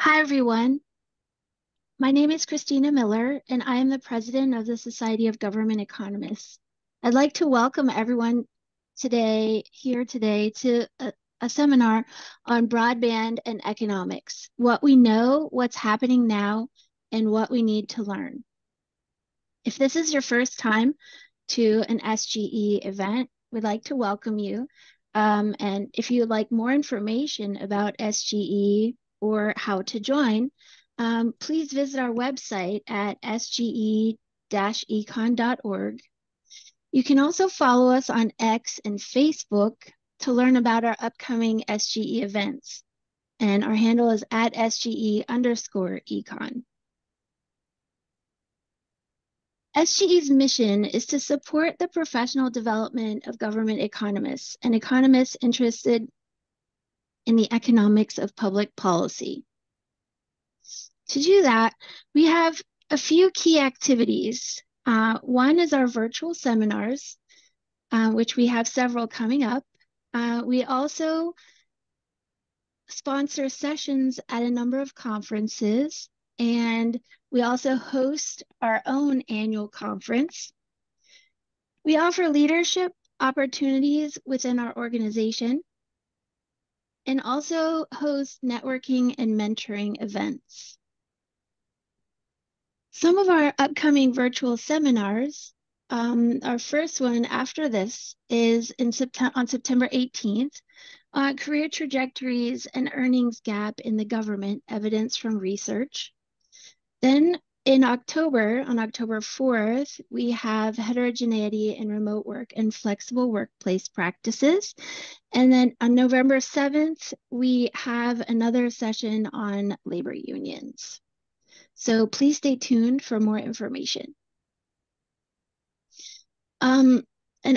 Hi, everyone. My name is Christina Miller, and I am the president of the Society of Government Economists. I'd like to welcome everyone today to a seminar on broadband and economics, what we know, what's happening now, and what we need to learn. If this is your first time to an SGE event, we'd like to welcome you. And if you'd like more information about SGE or how to join, please visit our website at sge-econ.org. You can also follow us on X and Facebook to learn about our upcoming SGE events. And our handle is at SGE_econ. SGE's mission is to support the professional development of government economists and economists interested in the economics of public policy. To do that, we have a few key activities. One is our virtual seminars, which we have several coming up. We also sponsor sessions at a number of conferences, and we also host our own annual conference. We offer leadership opportunities within our organization and also host networking and mentoring events. Some of our upcoming virtual seminars, our first one after this is on September 18th, Career Trajectories and Earnings Gap in the Government, Evidence from Research. Then in October, on October 4th, we have Heterogeneity in Remote Work and Flexible Workplace Practices. And then on November 7th, we have another session on labor unions. So please stay tuned for more information. And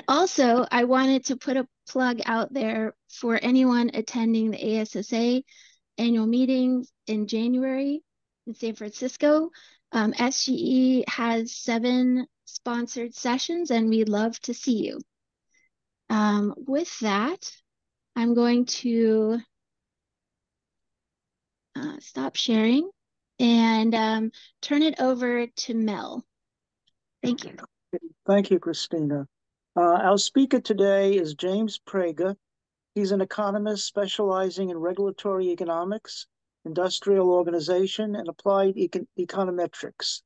also, I wanted to put a plug out there for anyone attending the ASSA annual meetings in January in San Francisco. SGE has 7 sponsored sessions, and we'd love to see you. With that, I'm going to stop sharing and turn it over to Mel. Thank you. Thank you, Christina. Our speaker today is James Prieger. He's an economist specializing in regulatory economics, industrial organization, and applied econometrics.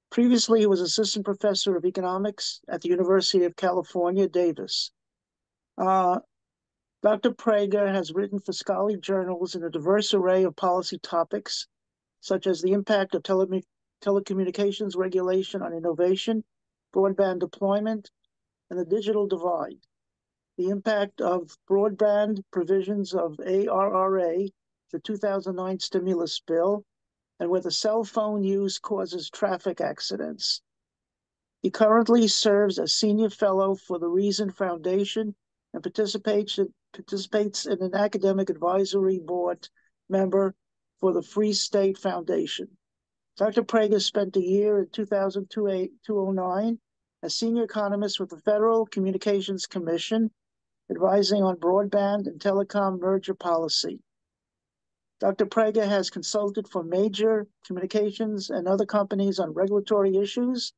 Previously, he was assistant professor of economics at the University of California, Davis. Dr. Prieger has written for scholarly journals in a diverse array of policy topics, such as the impact of telecommunications regulation on innovation, broadband deployment, and the digital divide, the impact of broadband provisions of ARRA, the 2009 stimulus bill, and whether cell phone use causes traffic accidents. He currently serves as senior fellow for the Reason Foundation and participates in an academic advisory board member for the Free State Foundation. Dr. Prieger spent a year in 2009 as senior economist with the Federal Communications Commission, advising on broadband and telecom merger policy. Dr. Prieger has consulted for major communications and other companies on regulatory issues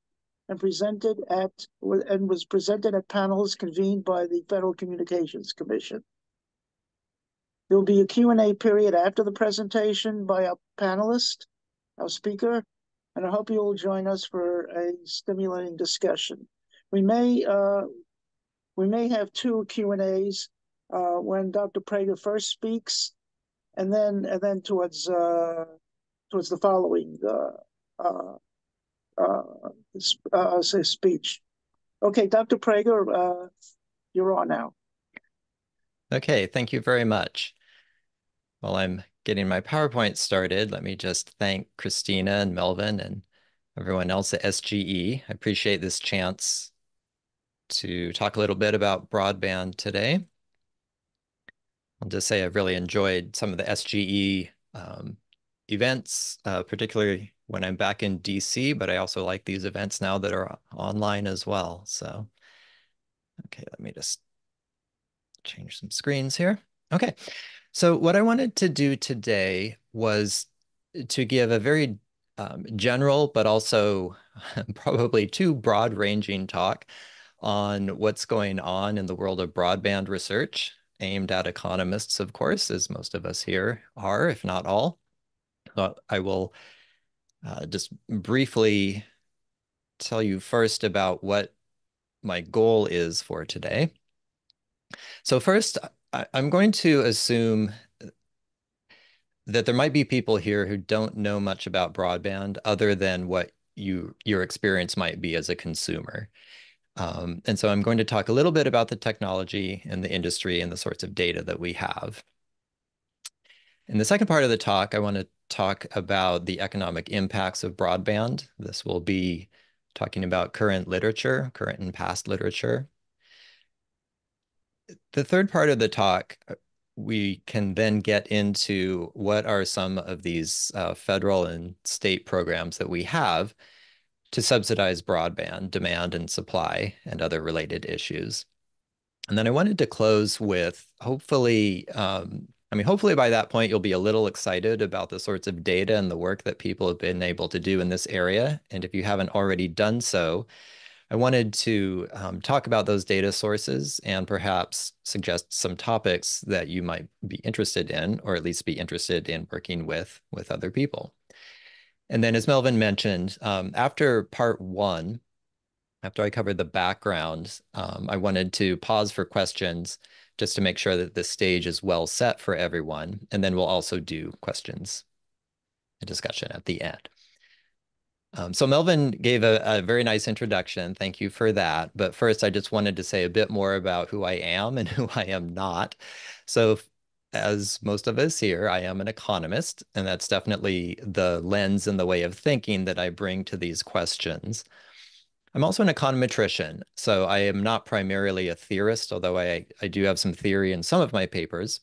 and was presented at panels convened by the Federal Communications Commission. There will be a Q&A period after the presentation by our panelist, our speaker, and I hope you will join us for a stimulating discussion. We may have 2 Q&As when Dr. Prieger first speaks, and then towards the following speech. Okay, Dr. Prieger, you're on now. Okay, thank you very much. While I'm getting my PowerPoint started, let me just thank Christina and Melvin and everyone else at SGE. I appreciate this chance to talk a little bit about broadband today. I'll just say I've really enjoyed some of the SGE events, particularly when I'm back in DC, but I also like these events now that are online as well. So, okay, let me just change some screens here. Okay, so what I wanted to do today was to give a very general, but also probably too broad-ranging talk on what's going on in the world of broadband research, aimed at economists, of course, as most of us here are, if not all. I will just briefly tell you first about what my goal is for today. So first, I'm going to assume that there might be people here who don't know much about broadband other than what your experience might be as a consumer. And so I'm going to talk a little bit about the technology and the industry and the sorts of data that we have. In the second part of the talk, I want to talk about the economic impacts of broadband. This will be talking about current literature, current and past literature. The third part of the talk, we can then get into what are some of these federal and state programs that we have to subsidize broadband demand and supply and other related issues. And then I wanted to close with hopefully, hopefully by that point, you'll be a little excited about the sorts of data and the work that people have been able to do in this area. And if you haven't already done so, I wanted to talk about those data sources and perhaps suggest some topics that you might be interested in, or at least be interested in working with other people. And then, as Melvin mentioned, after part one, after I covered the background, I wanted to pause for questions just to make sure that the stage is well set for everyone. And then we'll also do questions and discussion at the end. So Melvin gave a very nice introduction. Thank you for that. But first, I just wanted to say a bit more about who I am and who I am not. So as most of us here, I am an economist, and that's definitely the lens and the way of thinking that I bring to these questions. I'm also an econometrician, so I am not primarily a theorist, although I do have some theory in some of my papers.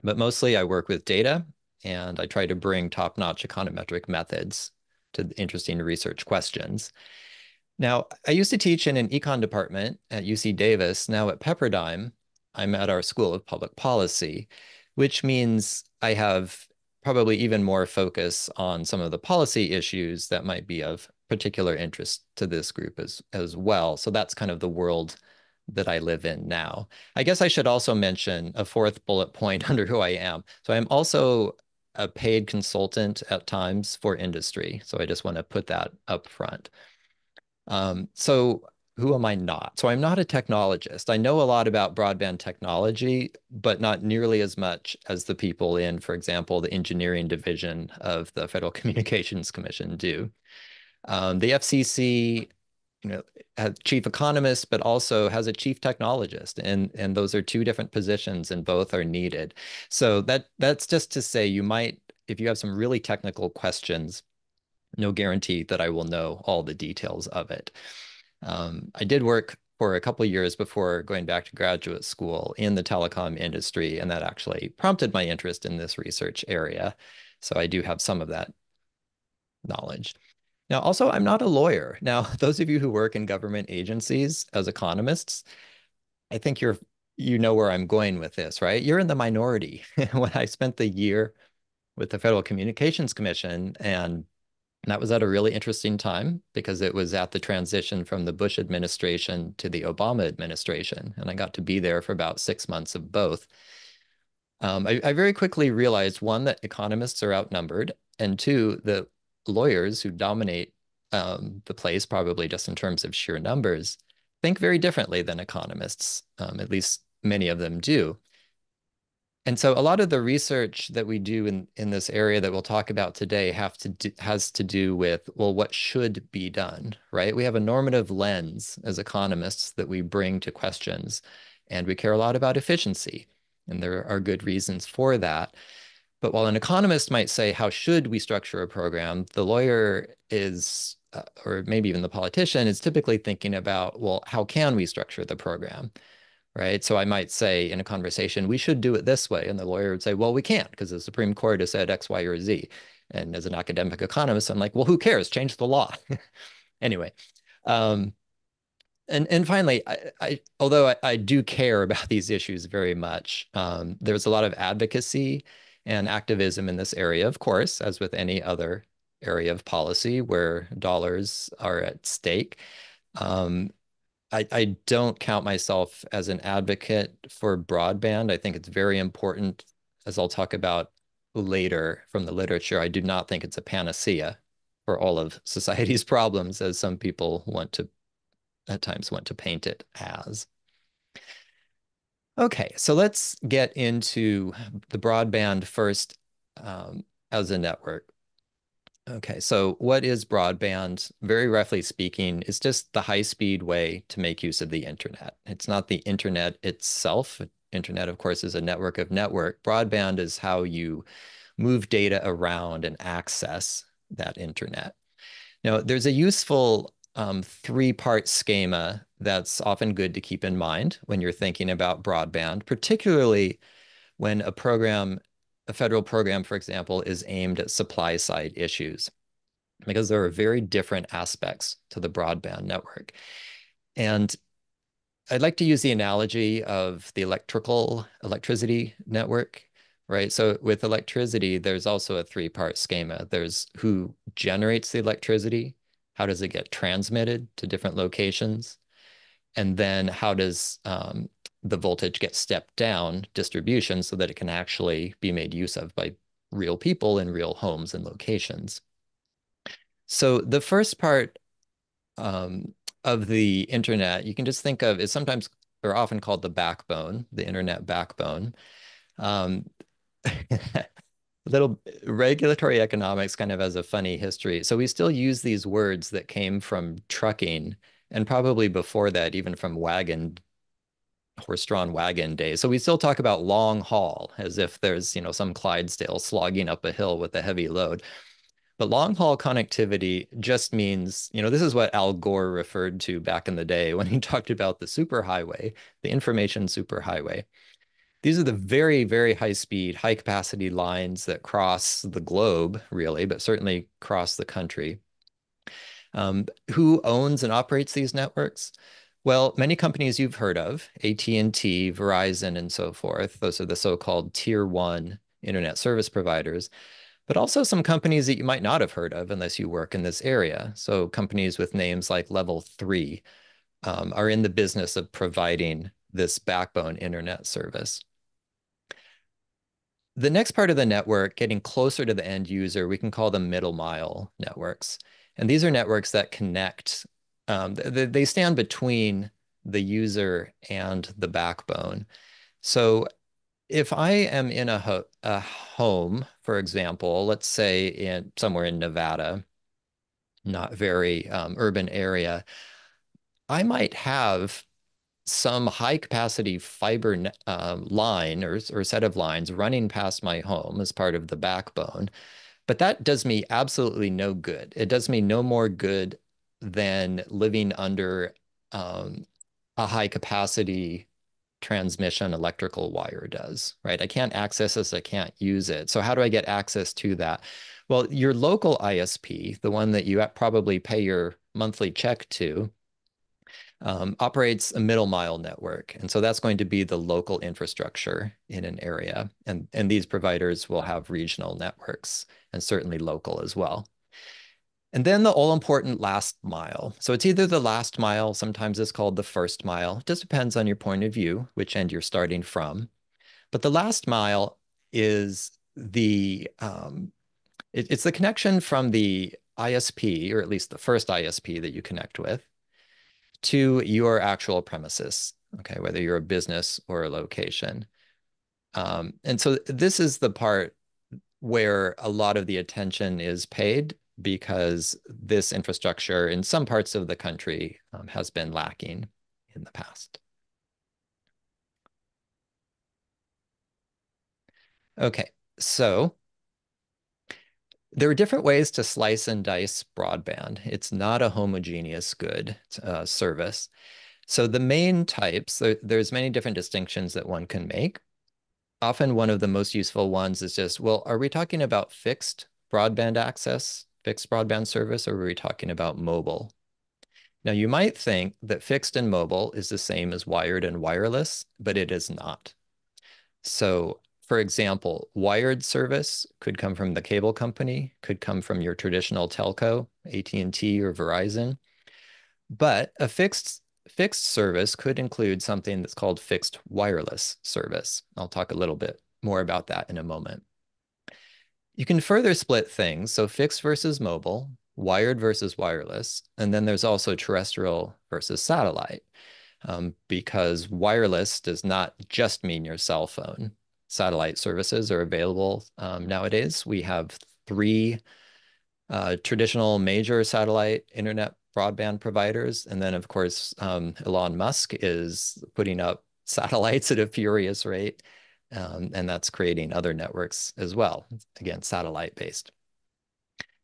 But mostly I work with data, and I try to bring top-notch econometric methods to interesting research questions. Now, I used to teach in an econ department at UC Davis. Now at Pepperdine, I'm at our School of Public Policy, which means I have probably even more focus on some of the policy issues that might be of particular interest to this group as well. So that's kind of the world that I live in now. I guess I should also mention a fourth bullet point under who I am. So I'm also a paid consultant at times for industry. So I just want to put that up front. So who am I not? So I'm not a technologist. I know a lot about broadband technology, but not nearly as much as the people in, for example, the engineering division of the Federal Communications Commission do. The FCC, has chief economist, but also has a chief technologist, and those are two different positions, and both are needed. So that's just to say, you might, if you have some really technical questions, no guarantee that I will know all the details of it. I did work for a couple of years before going back to graduate school in the telecom industry, and that actually prompted my interest in this research area. So I do have some of that knowledge. Now, also, I'm not a lawyer. Now, those of you who work in government agencies as economists, I think you know where I'm going with this, right? You're in the minority. When I spent the year with the Federal Communications Commission, and that was at a really interesting time because it was at the transition from the Bush administration to the Obama administration, and I got to be there for about 6 months of both. I very quickly realized, one, that economists are outnumbered, and two, that lawyers who dominate the place, probably just in terms of sheer numbers, think very differently than economists. At least many of them do. And so a lot of the research that we do in this area that we'll talk about today has to do with, well, what should be done, right? We have a normative lens as economists that we bring to questions, and we care a lot about efficiency, and there are good reasons for that. But while an economist might say, how should we structure a program, the lawyer is, or maybe even the politician, is typically thinking about, well, how can we structure the program, right? So I might say in a conversation, we should do it this way. And the lawyer would say, well, we can't because the Supreme Court has said X, Y, or Z. And as an academic economist, I'm like, well, who cares? Change the law. Anyway, and finally, although I do care about these issues very much, there's a lot of advocacy and activism in this area, of course, as with any other area of policy where dollars are at stake. I don't count myself as an advocate for broadband. I think it's very important, as I'll talk about later from the literature. I do not think it's a panacea for all of society's problems, as some people want to, at times, want to paint it as. Okay, so let's get into the broadband first as a network. Okay, so what is broadband? Very roughly speaking, it's just the high-speed way to make use of the internet. It's not the internet itself. Internet, of course, is a network of network. Broadband is how you move data around and access that internet. Now, there's a useful three-part schema that's often good to keep in mind when you're thinking about broadband, particularly when a federal program, for example, is aimed at supply-side issues, because there are very different aspects to the broadband network. And I'd like to use the analogy of the electricity network, right? So with electricity, there's also a three-part schema. There's who generates the electricity, how does it get transmitted to different locations, and then how does the voltage get stepped down distribution so that it can actually be made use of by real people in real homes and locations. So the first part of the internet, you can just think of, is sometimes or often called the backbone, the internet backbone. Little regulatory economics kind of has a funny history. So we still use these words that came from trucking and probably before that, even from horse-drawn wagon days. So we still talk about long haul as if there's, some Clydesdale slogging up a hill with a heavy load. But long haul connectivity just means, this is what Al Gore referred to back in the day when he talked about the superhighway, the information superhighway. These are the very, very high speed, high capacity lines that cross the globe, really, but certainly cross the country. Who owns and operates these networks? Well, many companies you've heard of, AT&T, Verizon, and so forth. Those are the so-called tier one internet service providers, but also some companies that you might not have heard of unless you work in this area. So companies with names like Level 3 are in the business of providing this backbone internet service. The next part of the network, getting closer to the end user, we can call them middle mile networks. And these are networks that connect, they stand between the user and the backbone. So if I am in a home, for example, let's say somewhere in Nevada, not very urban area, I might have some high capacity fiber line or set of lines running past my home as part of the backbone. But that does me absolutely no good. It does me no more good than living under a high capacity transmission electrical wire does, right? I can't access this, I can't use it. So how do I get access to that? Well, your local ISP, the one that you probably pay your monthly check to, operates a middle mile network. And so that's going to be the local infrastructure in an area. And these providers will have regional networks and certainly local as well. And then the all-important last mile. So it's either the last mile, sometimes it's called the first mile. It just depends on your point of view, which end you're starting from. But the last mile is it's the connection from the ISP, or at least the first ISP that you connect with, to your actual premises, okay, whether you're a business or a location. And so this is the part where a lot of the attention is paid because this infrastructure in some parts of the country has been lacking in the past. Okay, so there are different ways to slice and dice broadband. It's not a homogeneous good service. So the main types, there's many different distinctions that one can make. Often one of the most useful ones is just, well, are we talking about fixed broadband access, fixed broadband service, or are we talking about mobile? Now, you might think that fixed and mobile is the same as wired and wireless, but it is not. So for example, wired service could come from the cable company, could come from your traditional telco, AT&T or Verizon. But a fixed service could include something that's called fixed wireless service. I'll talk a little bit more about that in a moment. You can further split things, so fixed versus mobile, wired versus wireless, and then there's also terrestrial versus satellite, because wireless does not just mean your cell phone. Satellite services are available nowadays. We have three traditional major satellite internet broadband providers. And then, of course, Elon Musk is putting up satellites at a furious rate. And that's creating other networks as well, again, satellite-based.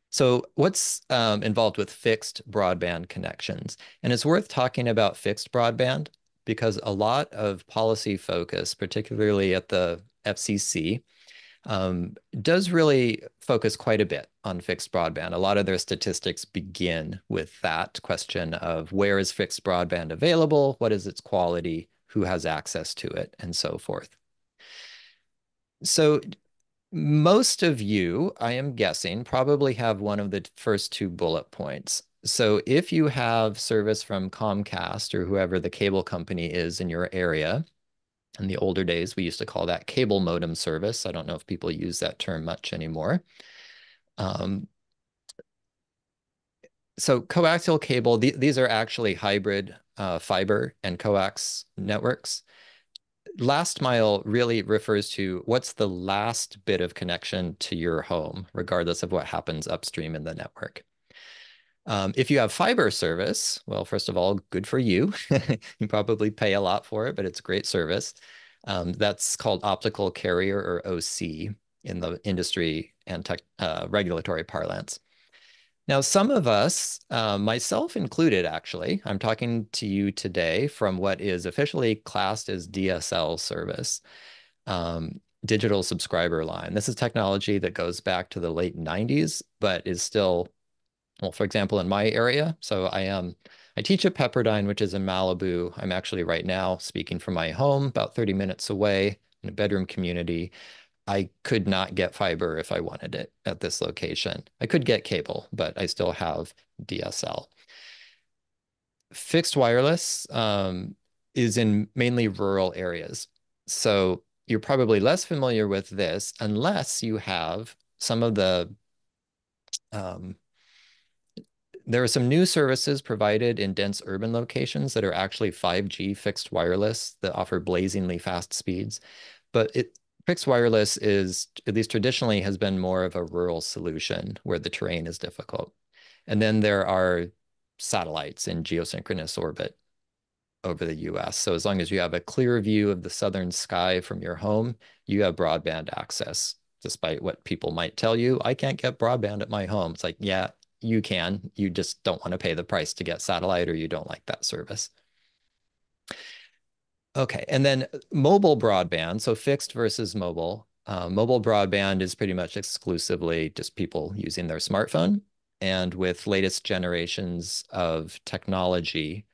So what's involved with fixed broadband connections? And it's worth talking about fixed broadband because a lot of policy focus, particularly at the FCC, does really focus quite a bit on fixed broadband. A lot of their statistics begin with that question of where is fixed broadband available, what is its quality, who has access to it, and so forth. So most of you, I am guessing, probably have one of the first two bullet points. So if you have service from Comcast or whoever the cable company is in your area, in the older days, we used to call that cable modem service. I don't know if people use that term much anymore. So coaxial cable, these are actually hybrid fiber and coax networks. Last mile really refers to what's the last bit of connection to your home, regardless of what happens upstream in the network. If you have fiber service, well, first of all, good for you. You probably pay a lot for it, but it's great service. That's called optical carrier or OC in the industry and regulatory parlance. Now, some of us, myself included, actually, I'm talking to you today from what is officially classed as DSL service, digital subscriber line. This is technology that goes back to the late 90s, but is still, well, for example, in my area. So I teach at Pepperdine, which is in Malibu. I'm actually right now speaking from my home, about 30 minutes away in a bedroom community. I could not get fiber if I wanted it at this location. I could get cable, but I still have DSL. Fixed wireless is in mainly rural areas. So you're probably less familiar with this unless you have some of the there are some new services provided in dense urban locations that are actually 5G fixed wireless that offer blazingly fast speeds. But fixed wireless is, at least traditionally, has been more of a rural solution where the terrain is difficult. And then there are satellites in geosynchronous orbit over the US. So as long as you have a clear view of the southern sky from your home, you have broadband access. Despite what people might tell you, I can't get broadband at my home. It's like, yeah, you can. You just don't want to pay the price to get satellite or you don't like that service. Okay, and then mobile broadband, so fixed versus mobile. Mobile broadband is pretty much exclusively just people using their smartphone. And with latest generations of technology,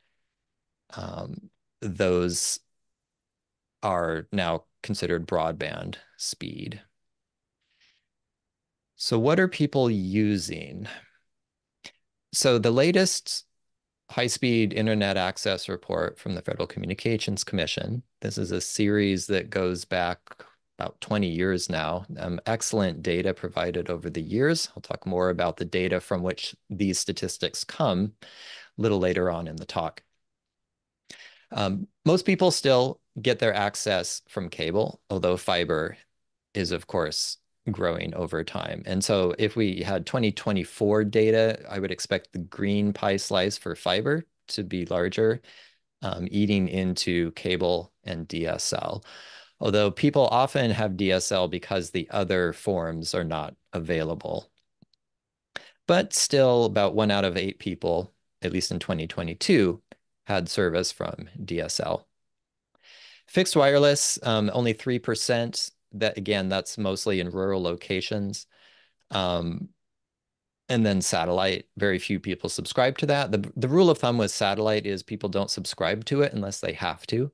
those are now considered broadband speed. So what are people using? So the latest high-speed internet access report from the Federal Communications Commission. This is a series that goes back about 20 years now. Excellent data provided over the years. I'll talk more about the data from which these statistics come a little later on in the talk. Most people still get their access from cable, although fiber is, of course, growing over time. And so if we had 2024 data, I would expect the green pie slice for fiber to be larger, eating into cable and DSL. Although people often have DSL because the other forms are not available. But still, about 1 out of 8 people, at least in 2022, had service from DSL. Fixed wireless, only 3%. That again, that's mostly in rural locations. And then satellite, very few people subscribe to that. The rule of thumb with satellite is people don't subscribe to it unless they have to.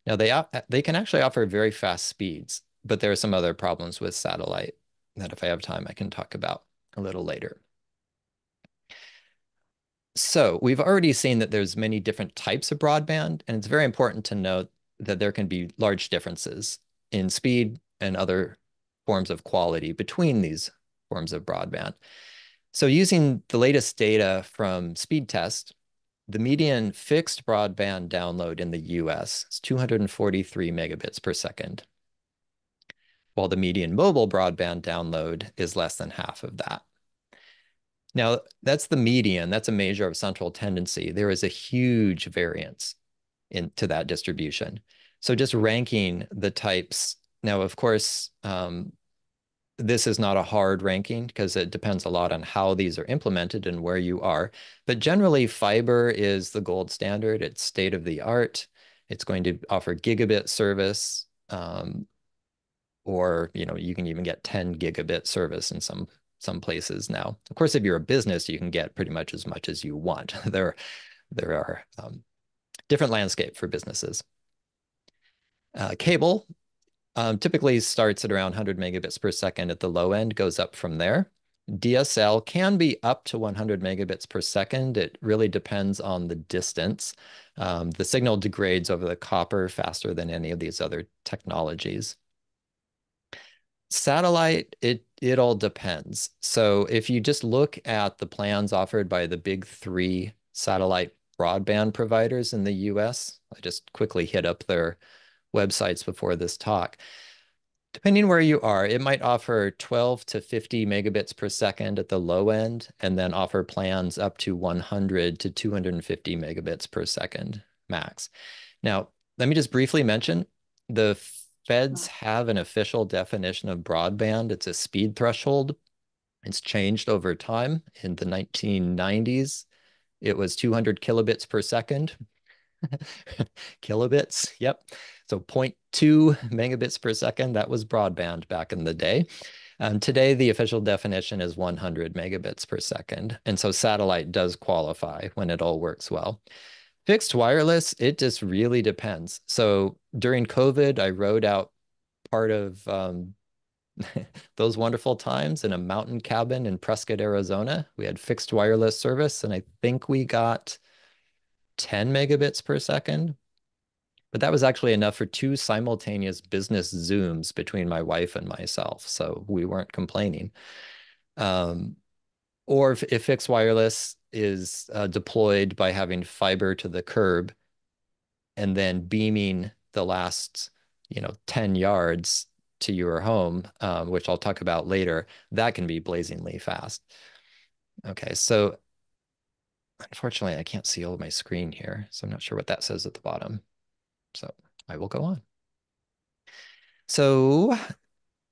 Now they can actually offer very fast speeds, but there are some other problems with satellite that if I have time, I can talk about a little later. So we've already seen that there's many different types of broadband, and it's very important to note that there can be large differences in speed and other forms of quality between these forms of broadband. So using the latest data from speed test, the median fixed broadband download in the US is 243 megabits per second, while the median mobile broadband download is less than half of that. Now, that's the median. That's a measure of central tendency. There is a huge variance into that distribution. So just ranking the types. Now, of course, this is not a hard ranking because it depends a lot on how these are implemented and where you are. But generally, fiber is the gold standard. It's state of the art. It's going to offer gigabit service, or you can even get 10 gigabit service in some places now. Of course, if you're a business, you can get pretty much as you want. There are different landscape for businesses. Cable typically starts at around 100 megabits per second at the low end, goes up from there. DSL can be up to 100 megabits per second. It really depends on the distance. The signal degrades over the copper faster than any of these other technologies. Satellite, it all depends. So if you just look at the plans offered by the big three satellite broadband providers in the US, I just quickly hit up their websites before this talk. Depending where you are, it might offer 12 to 50 megabits per second at the low end, and then offer plans up to 100 to 250 megabits per second max. Now, let me just briefly mention the feds have an official definition of broadband. It's a speed threshold. It's changed over time. In the 1990s, it was 200 kilobits per second. Kilobits, yep. So 0.2 megabits per second, that was broadband back in the day. Today, the official definition is 100 megabits per second. And so satellite does qualify when it all works well. Fixed wireless, it just really depends. So during COVID, I rode out part of those wonderful times in a mountain cabin in Prescott, Arizona. We had fixed wireless service, and I think we got 10 megabits per second. But that was actually enough for 2 simultaneous business Zooms between my wife and myself. So we weren't complaining. Or if fixed wireless is deployed by having fiber to the curb and then beaming the last 10 yards to your home, which I'll talk about later, that can be blazingly fast. Okay, so unfortunately, I can't see all of my screen here, so I'm not sure what that says at the bottom. So I will go on. So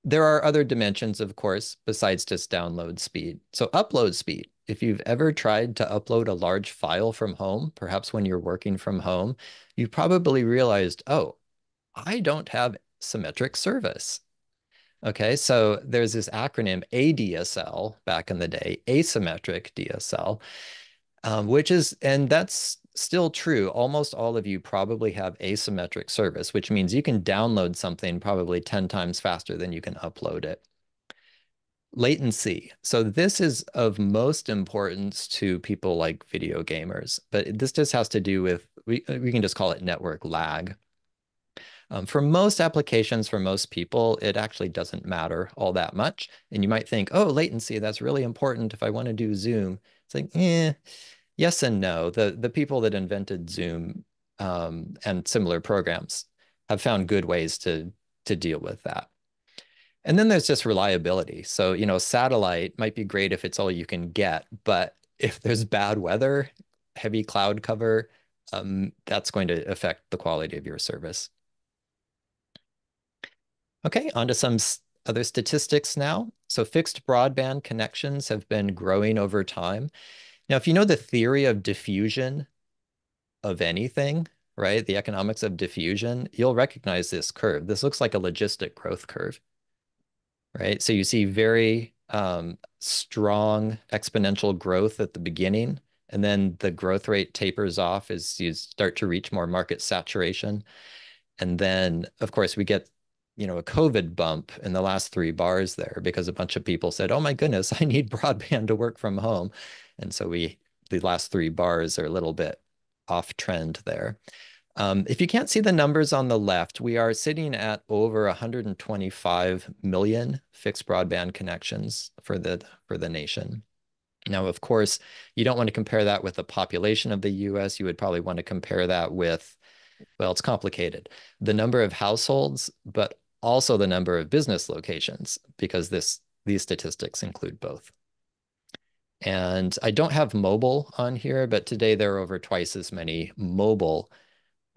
there are other dimensions, of course, besides just download speed. So upload speed. If you've ever tried to upload a large file from home, perhaps when you're working from home, you probably realized, oh, I don't have symmetric service. Okay, so there's this acronym ADSL back in the day, asymmetric DSL, and that's still true. Almost all of you probably have asymmetric service, which means you can download something probably 10 times faster than you can upload it. Latency. So this is of most importance to people like video gamers, but this just has to do with, we can just call it network lag. For most applications, for most people, it actually doesn't matter all that much. And you might think, oh, latency, that's really important if I want to do Zoom. It's like, yes and no. The people that invented Zoom and similar programs have found good ways to deal with that. And then there's just reliability. So, satellite might be great if it's all you can get, but if there's bad weather, heavy cloud cover, that's going to affect the quality of your service. Okay, on to some other statistics now. So fixed broadband connections have been growing over time. Now, if you know the theory of diffusion of anything, right, the economics of diffusion, you'll recognize this curve. This looks like a logistic growth curve, right? So you see very strong exponential growth at the beginning, and then the growth rate tapers off as you start to reach more market saturation. And then, of course, we get a COVID bump in the last 3 bars there because a bunch of people said, oh my goodness, I need broadband to work from home. And so the last 3 bars are a little bit off trend there. If you can't see the numbers on the left, we are sitting at over 125 million fixed broadband connections for the nation. Now, of course, you don't want to compare that with the population of the US. You would probably want to compare that with, well, it's complicated. The number of households, but also the number of business locations, because these statistics include both. And I don't have mobile on here, but today there are over twice as many mobile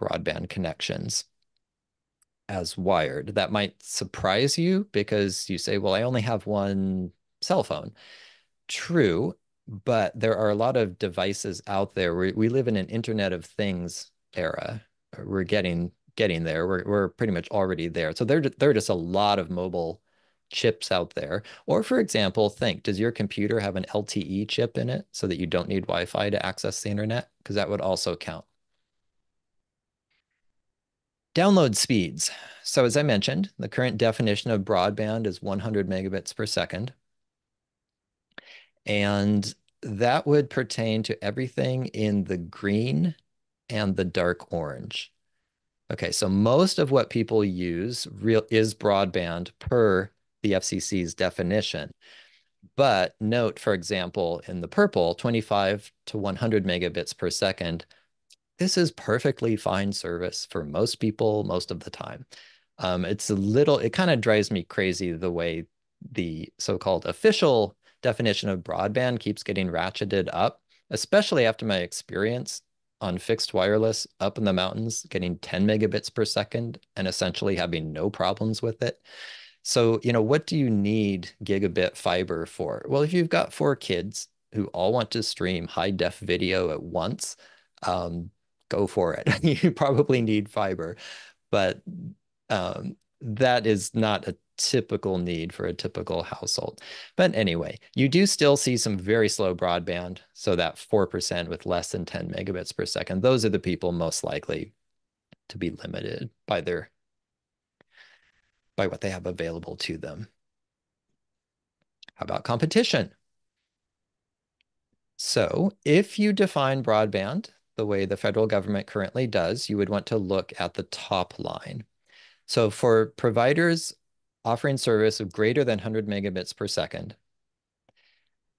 broadband connections as wired. That might surprise you because you say, well, I only have one cell phone. True, but there are a lot of devices out there. We live in an Internet of Things era. We're getting there. We're pretty much already there. So there are just a lot of mobile chips out there. Or for example, does your computer have an LTE chip in it so that you don't need Wi-Fi to access the internet? Because that would also count. Download speeds. So as I mentioned, the current definition of broadband is 100 megabits per second. And that would pertain to everything in the green and the dark orange. Okay, so most of what people use is broadband per the FCC's definition. But note, for example, in the purple, 25 to 100 megabits per second, this is perfectly fine service for most people most of the time. It kind of drives me crazy the way the so-called official definition of broadband keeps getting ratcheted up, especially after my experience on fixed wireless up in the mountains, getting 10 megabits per second and essentially having no problems with it. So, what do you need gigabit fiber for? Well, if you've got 4 kids who all want to stream high def video at once, go for it. You probably need fiber, but that is not a typical need for a typical household. But anyway, you do still see some very slow broadband. So that 4% with less than 10 megabits per second, those are the people most likely to be limited by what they have available to them. How about competition? So if you define broadband the way the federal government currently does, you would want to look at the top line. So for providers offering service of greater than 100 megabits per second,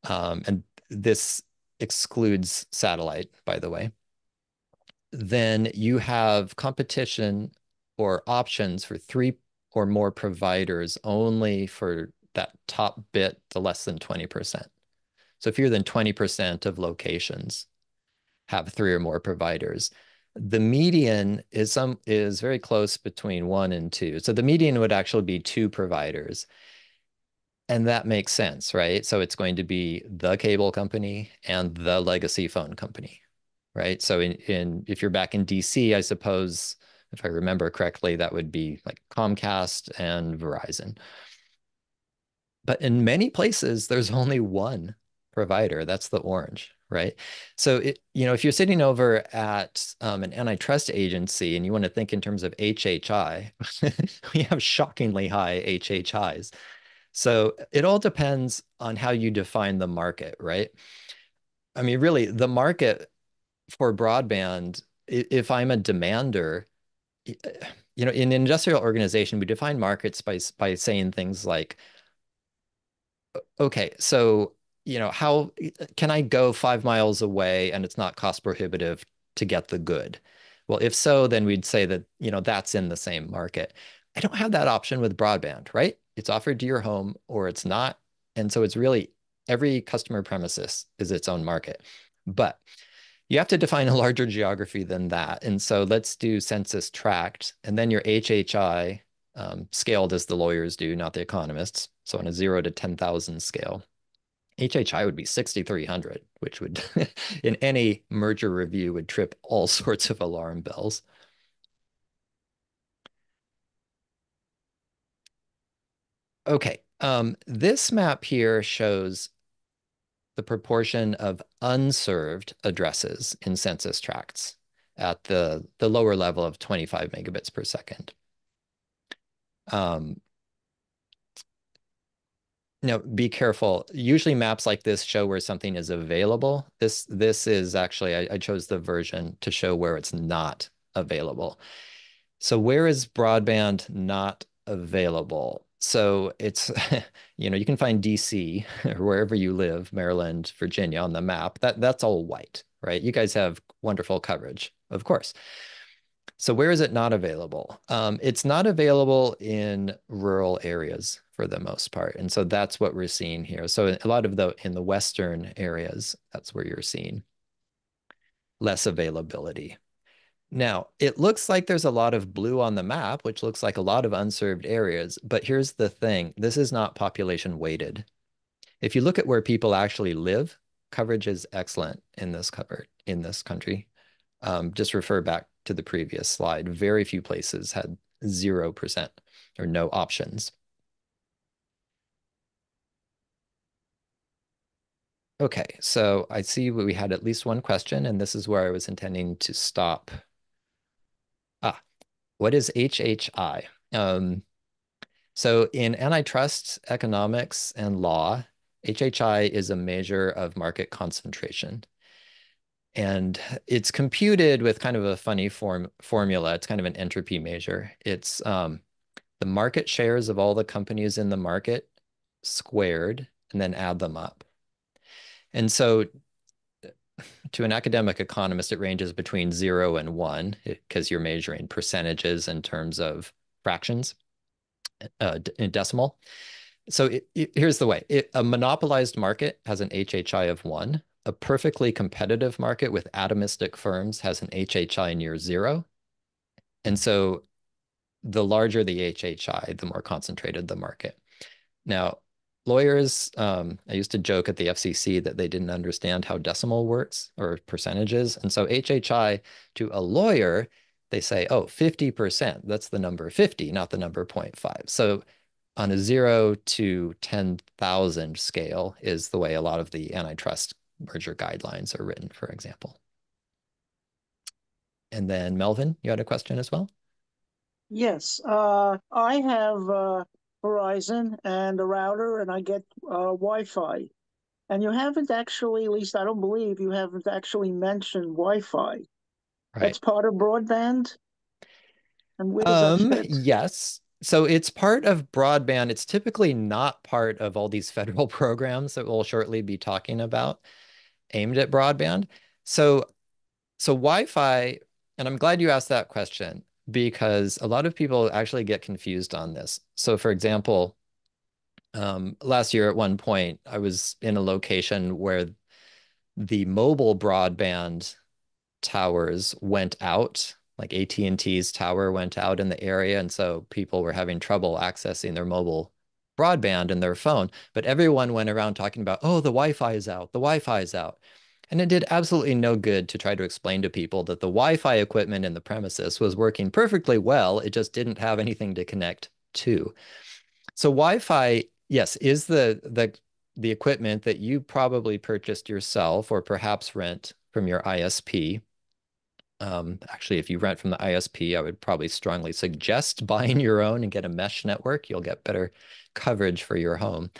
and this excludes satellite, by the way, then you have competition or options for 3 or more providers only for that top bit, the less than 20%. So fewer than 20% of locations have 3 or more providers. The median is very close between 1 and 2. So the median would actually be 2 providers. And that makes sense, right? So it's going to be the cable company and the legacy phone company, right? So if you're back in DC, I suppose, if I remember correctly, that would be like Comcast and Verizon. But in many places, there's only one provider. That's the orange, right? So if you're sitting over at an antitrust agency and you want to think in terms of HHI, we have shockingly high HHIs. So it all depends on how you define the market, right? I mean, really, the market for broadband, if I'm a demander, in an industrial organization, we define markets by saying things like, okay, so how can I go 5 miles away and it's not cost prohibitive to get the good? Well, if so, then we'd say that that's in the same market. I don't have that option with broadband, right? It's offered to your home or it's not. And so it's really every customer premises is its own market. But you have to define a larger geography than that. And so let's do census tract and then your HHI scaled as the lawyers do, not the economists. So on a 0 to 10,000 scale. HHI would be 6,300, which would, in any merger review, would trip all sorts of alarm bells. Okay, this map here shows the proportion of unserved addresses in census tracts at the lower level of 25 megabits per second. Now, be careful. Usually maps like this show where something is available. This is actually, I chose the version to show where it's not available. So where is broadband not available? So it's, you can find DC or wherever you live, Maryland, Virginia on the map. That's all white, right? You guys have wonderful coverage, of course. So where is it not available? It's not available in rural areas for the most part. And so that's what we're seeing here. So a lot of in the western areas, that's where you're seeing less availability. Now, it looks like there's a lot of blue on the map, which looks like a lot of unserved areas. But here's the thing, this is not population weighted. If you look at where people actually live, coverage is excellent in this country. Just refer back to the previous slide. Very few places had 0% or no options. Okay, so I see we had at least one question, and this is where I was intending to stop. What is HHI? So in antitrust economics and law, HHI is a measure of market concentration. And it's computed with kind of a funny formula. It's kind of an entropy measure. It's the market shares of all the companies in the market squared and then add them up. And so to an academic economist, it ranges between 0 and 1 because you're measuring percentages in terms of fractions in decimal. So here's the way. A monopolized market has an HHI of 1. A perfectly competitive market with atomistic firms has an HHI near 0. And so the larger the HHI, the more concentrated the market. Now, lawyers, I used to joke at the FCC that they didn't understand how decimal works or percentages. And so HHI to a lawyer, they say, oh, 50%, that's the number 50, not the number 0.5. So on a 0 to 10,000 scale is the way a lot of the antitrust merger guidelines are written, for example. And then Melvin, you had a question as well? Yes, I have Verizon and a router, and I get Wi-Fi. And you haven't actually, at least I don't believe you haven't actually mentioned Wi-Fi. Right. That's part of broadband. And where does that fit? Yes. So it's part of broadband. It's typically not part of all these federal programs that we'll shortly be talking about aimed at broadband. So Wi-Fi, and I'm glad you asked that question because a lot of people actually get confused on this. So for example, last year at one point, I was in a location where the mobile broadband towers went out, like AT&T's tower went out in the area, and so people were having trouble accessing their mobile broadband in their phone. But everyone went around talking about, oh, the Wi-Fi is out, the Wi-Fi is out. And it did absolutely no good to try to explain to people that the Wi-Fi equipment in the premises was working perfectly well. It just didn't have anything to connect to. So Wi-Fi, yes, is the equipment that you probably purchased yourself or perhaps rent from your ISP. Actually, if you rent from the ISP, I would probably strongly suggest buying your own and get a mesh network. You'll get better coverage for your home.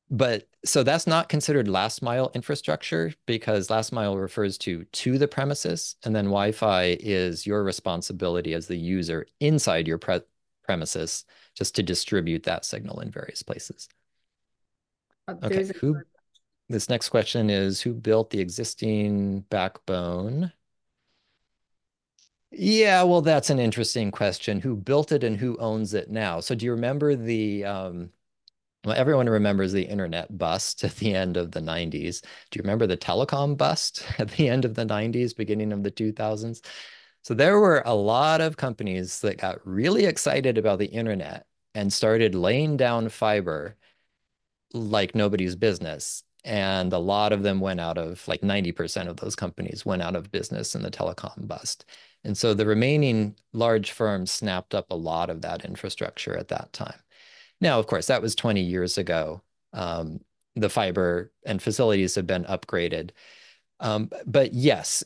But so that's not considered last mile infrastructure because last mile refers to the premises, and then Wi-Fi is your responsibility as the user inside your premises just to distribute that signal in various places. Okay, this next question is who built the existing backbone? Yeah, well, that's an interesting question. Who built it and who owns it now? So do you remember well, everyone remembers the internet bust at the end of the 90s. Do you remember the telecom bust at the end of the 90s, beginning of the 2000s? So there were a lot of companies that got really excited about the internet and started laying down fiber like nobody's business. And a lot of them went out of, like 90% of those companies went out of business in the telecom bust. And so the remaining large firms snapped up a lot of that infrastructure at that time. Now, of course, that was 20 years ago. The fiber and facilities have been upgraded. But yes,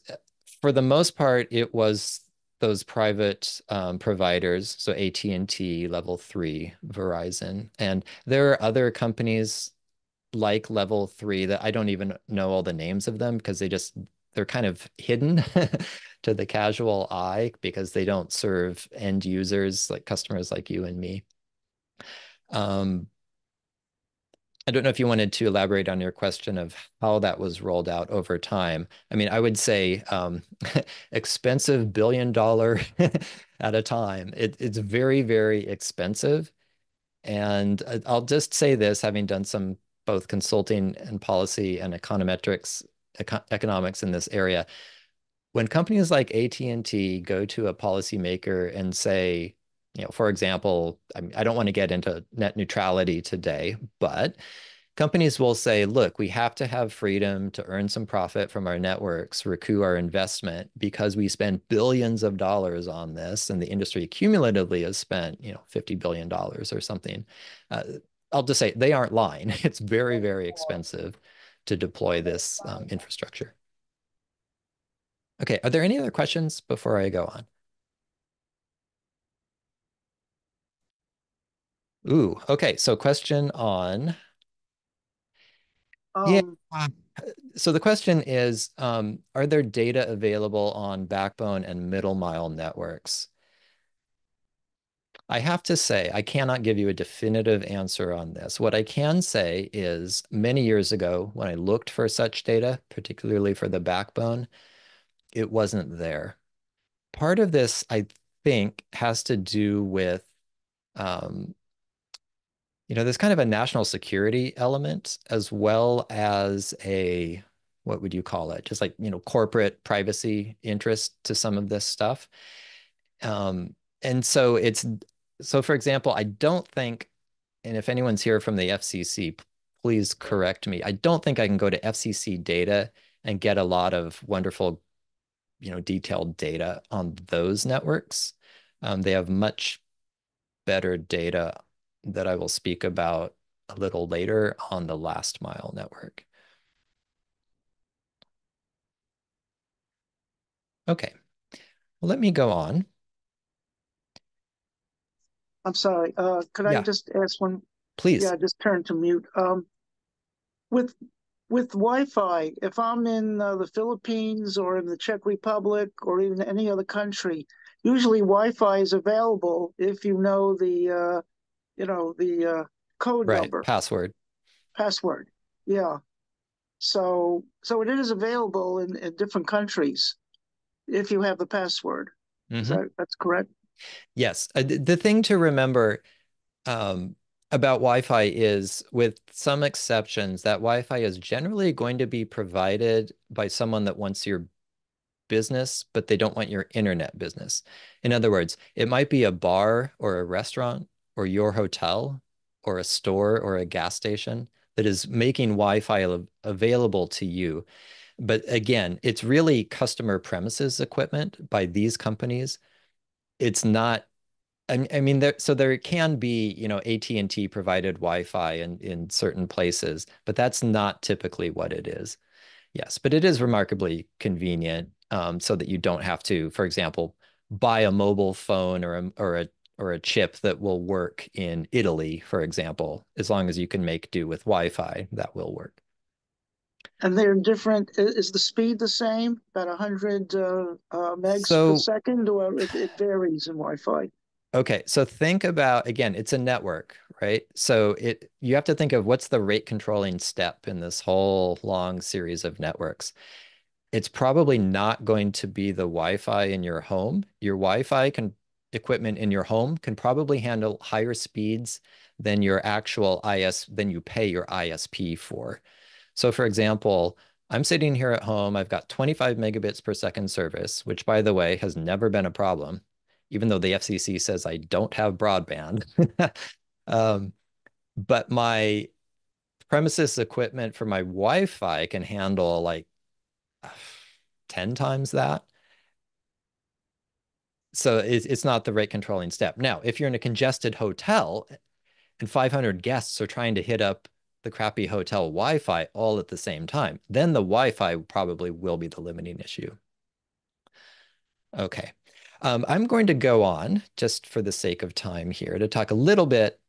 for the most part, it was those private providers, so AT&T, Level 3, Verizon, and there are other companies like Level 3 that I don't even know all the names of them because they're kind of hidden to the casual eye because they don't serve end users like customers like you and me. Um, I don't know if you wanted to elaborate on your question of how that was rolled out over time. I mean, I would say expensive $1 billion at a time. It's very, very expensive. And I'll just say this, having done some both consulting and policy and economics in this area, when companies like AT&T go to a policymaker and say, for example, I don't want to get into net neutrality today, but companies will say, look, we have to have freedom to earn some profit from our networks, recoup our investment because we spend billions of dollars on this, and the industry cumulatively has spent, $50 billion or something. Uh, I'll just say they aren't lying. It's very, very expensive to deploy this infrastructure. Okay, are there any other questions before I go on? Ooh, okay, so question on, yeah. Um, So the question is, are there data available on backbone and middle mile networks? I have to say, I cannot give you a definitive answer on this. What I can say is many years ago, when I looked for such data, particularly for the backbone, it wasn't there. Part of this, I think, has to do with um, there's kind of a national security element as well as what would you call it? Just like, corporate privacy interest to some of this stuff. And so for example, I don't think, and if anyone's here from the FCC, please correct me. I don't think I can go to FCC data and get a lot of wonderful, detailed data on those networks. They have much better data that I will speak about a little later on the last mile network. Okay, well, let me go on. I'm sorry. Could I Yeah, just ask one? please. Yeah, just turn to mute. With with Wi-Fi, if I'm in the Philippines or in the Czech Republic or even any other country, usually Wi-Fi is available if you know the code Right, number, password. password. Yeah. So it is available in different countries if you have the password. Hmm. That's correct? Yes, the thing to remember um, about Wi-Fi is, with some exceptions, that Wi-Fi is generally going to be provided by someone that wants your business, but they don't want your internet business. In other words, it might be a bar or a restaurant or your hotel or a store or a gas station that is making Wi-Fi available to you. But again, it's really customer premises equipment by these companies. It's not, I mean, there can be, AT&T provided Wi-Fi in certain places, but that's not typically what it is. Yes, but it is remarkably convenient, so that you don't have to, for example, buy a mobile phone or a chip that will work in Italy, for example. As long as you can make do with Wi-Fi, that will work. And they're different. Is the speed the same, about 100 megs per So, second, or it varies in Wi-Fi? okay, so think about, again, it's a network, right? So you have to think of what's the rate controlling step in this whole long series of networks. It's probably not going to be the Wi-Fi in your home. Your Wi-Fi equipment in your home can probably handle higher speeds than than you pay your ISP for. So for example, I'm sitting here at home, I've got 25 megabits per second service, which by the way has never been a problem, even though the FCC says I don't have broadband. Um, but my premises equipment for my Wi-Fi can handle like 10 times that. So it's not the rate controlling step. Now, if you're in a congested hotel and 500 guests are trying to hit up the crappy hotel Wi-Fi all at the same time, then the Wi-Fi probably will be the limiting issue. Okay. I'm going to go on, just for the sake of time here, to talk a little bit,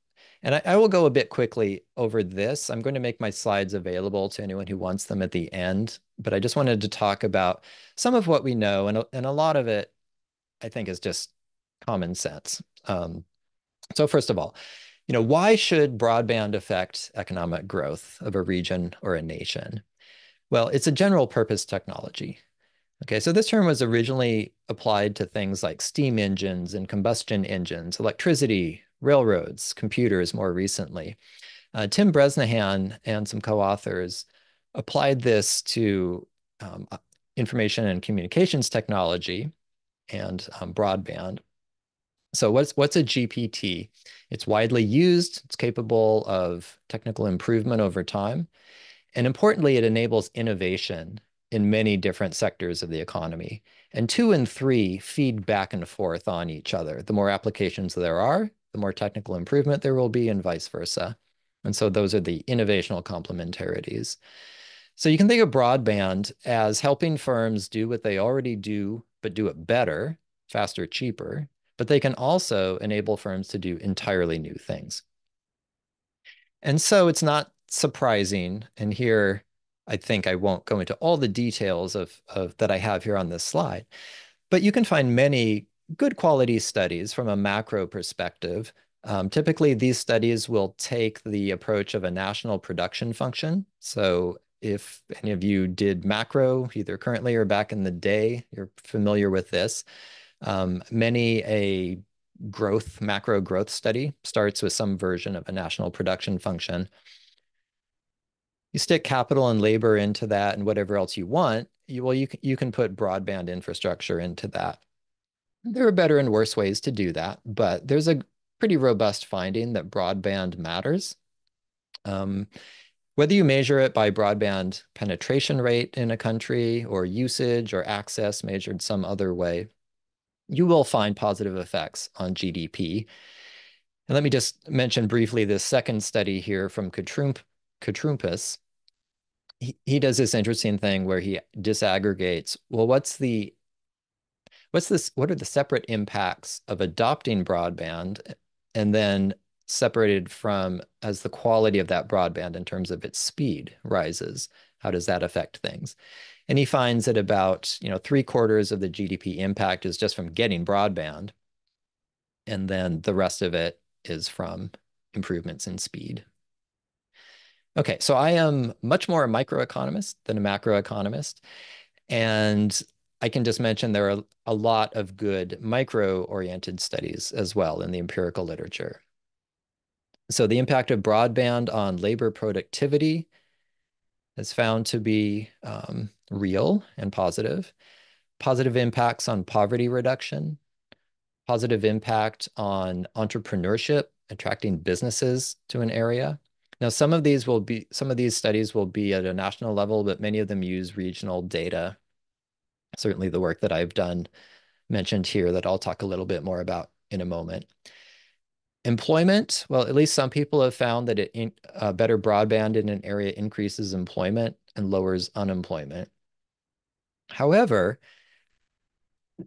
and I will go a bit quickly over this. I'm going to make my slides available to anyone who wants them at the end, but I just wanted to talk about some of what we know, and a lot of it, I think, is just common sense. So first of all, why should broadband affect economic growth of a region or a nation? Well, it's a general purpose technology. Okay, so this term was originally applied to things like steam engines and combustion engines, electricity, railroads, computers more recently. Tim Bresnahan and some co-authors applied this to information and communications technology and broadband. So what's a GPT? It's widely used, it's capable of technical improvement over time, and importantly, it enables innovation in many different sectors of the economy. And 2 and 3 feed back and forth on each other. The more applications there are, the more technical improvement there will be, and vice versa. And so those are the innovational complementarities. So you can think of broadband as helping firms do what they already do, but do it better, faster, cheaper. But they can also enable firms to do entirely new things. And so it's not surprising, and here I think I won't go into all the details of that I have here on this slide, but you can find many good quality studies from a macro perspective. Typically, these studies will take the approach of a national production function. So if any of you did macro, either currently or back in the day, you're familiar with this. Many a macro growth study starts with some version of a national production function. You stick capital and labor into that and whatever else you want, you can put broadband infrastructure into that. There are better and worse ways to do that, but there's a pretty robust finding that broadband matters. Whether you measure it by broadband penetration rate in a country or usage or access measured some other way, you will find positive effects on GDP. And let me just mention briefly this second study here from Katrumpis. He does this interesting thing where he disaggregates, well, what are the separate impacts of adopting broadband, and then separated from as the quality of that broadband in terms of its speed rises, how does that affect things? And he finds that about 3/4 of the GDP impact is just from getting broadband, and then the rest of it is from improvements in speed. Okay, so I am much more a microeconomist than a macroeconomist, and I can just mention there are a lot of good micro-oriented studies as well in the empirical literature. So the impact of broadband on labor productivity is found to be real and positive. Positive impacts on poverty reduction, positive impact on entrepreneurship, attracting businesses to an area. Now, some of these studies will be at a national level, but many of them use regional data. Certainly the work that I've done mentioned here that I'll talk a little bit more about in a moment. Employment, well, at least some people have found that better broadband in an area increases employment and lowers unemployment. However,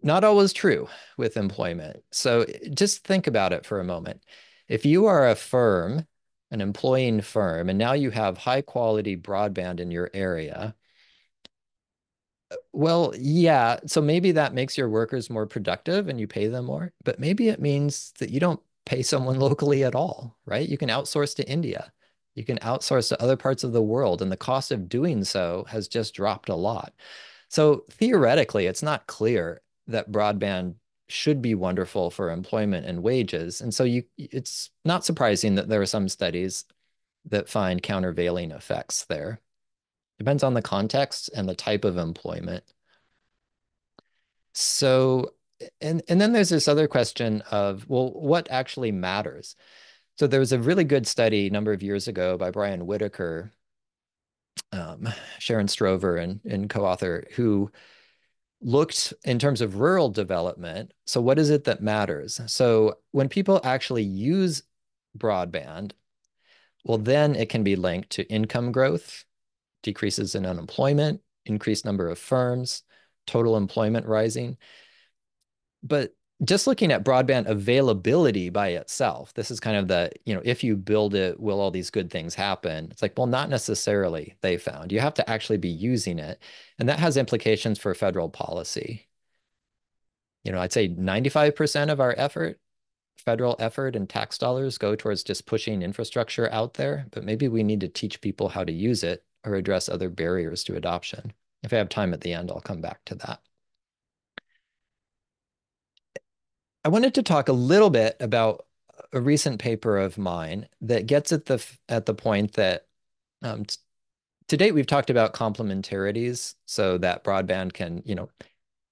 not always true with employment. So just think about it for a moment. If you are a firm, an employing firm, and now you have high quality broadband in your area, well, yeah, so maybe that makes your workers more productive and you pay them more, but maybe it means that you don't pay someone locally at all, right? You can outsource to India. You can outsource to other parts of the world, and the cost of doing so has just dropped a lot. So theoretically, it's not clear that broadband should be wonderful for employment and wages. And so it's not surprising that there are some studies that find countervailing effects there. Depends on the context and the type of employment. So, and then there's this other question of, well, what actually matters? So there was a really good study a number of years ago by Brian Whitaker, Sharon Strover, and co-author, who looked in terms of rural development. So what is it that matters? So when people actually use broadband, well, then it can be linked to income growth, decreases in unemployment, increased number of firms, total employment rising. But just looking at broadband availability by itself, this is kind of the, if you build it, will all these good things happen? It's like, well, not necessarily, they found. You have to actually be using it. And that has implications for federal policy. I'd say 95% of our federal effort and tax dollars go towards just pushing infrastructure out there, but maybe we need to teach people how to use it or address other barriers to adoption. If I have time at the end, I'll come back to that. I wanted to talk a little bit about a recent paper of mine that gets at the point that to date we've talked about complementarities, so that broadband can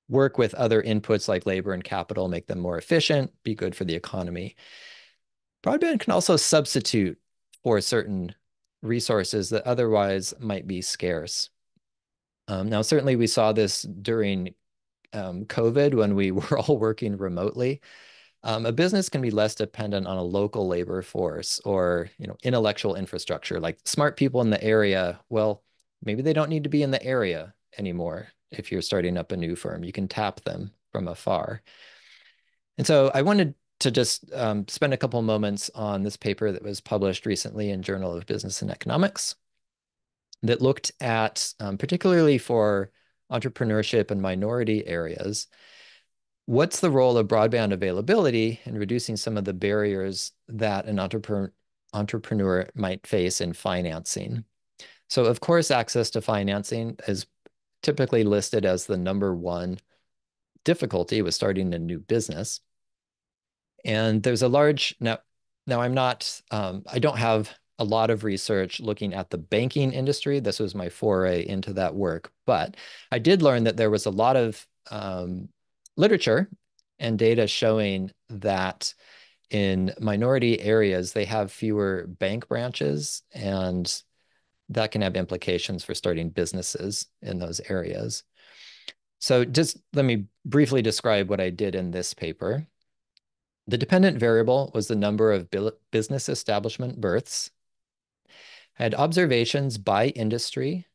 work with other inputs like labor and capital, make them more efficient, be good for the economy. Broadband can also substitute for certain resources that otherwise might be scarce. Now, certainly we saw this during COVID when we were all working remotely. A business can be less dependent on a local labor force or intellectual infrastructure, like smart people in the area. Well, maybe they don't need to be in the area anymore. If you're starting up a new firm, you can tap them from afar. And so I wanted to just spend a couple of moments on this paper that was published recently in Journal of Business and Economics that looked at, particularly for entrepreneurship and minority areas, what's the role of broadband availability in reducing some of the barriers that an entrepreneur might face in financing? So of course, access to financing is typically listed as the #1 difficulty with starting a new business. And there's a large, now I'm not, I don't have a lot of research looking at the banking industry. This was my foray into that work, but I did learn that there was a lot of literature and data showing that in minority areas, they have fewer bank branches, and that can have implications for starting businesses in those areas. So just let me briefly describe what I did in this paper. The dependent variable was the number of business establishment births. I had observations by industry,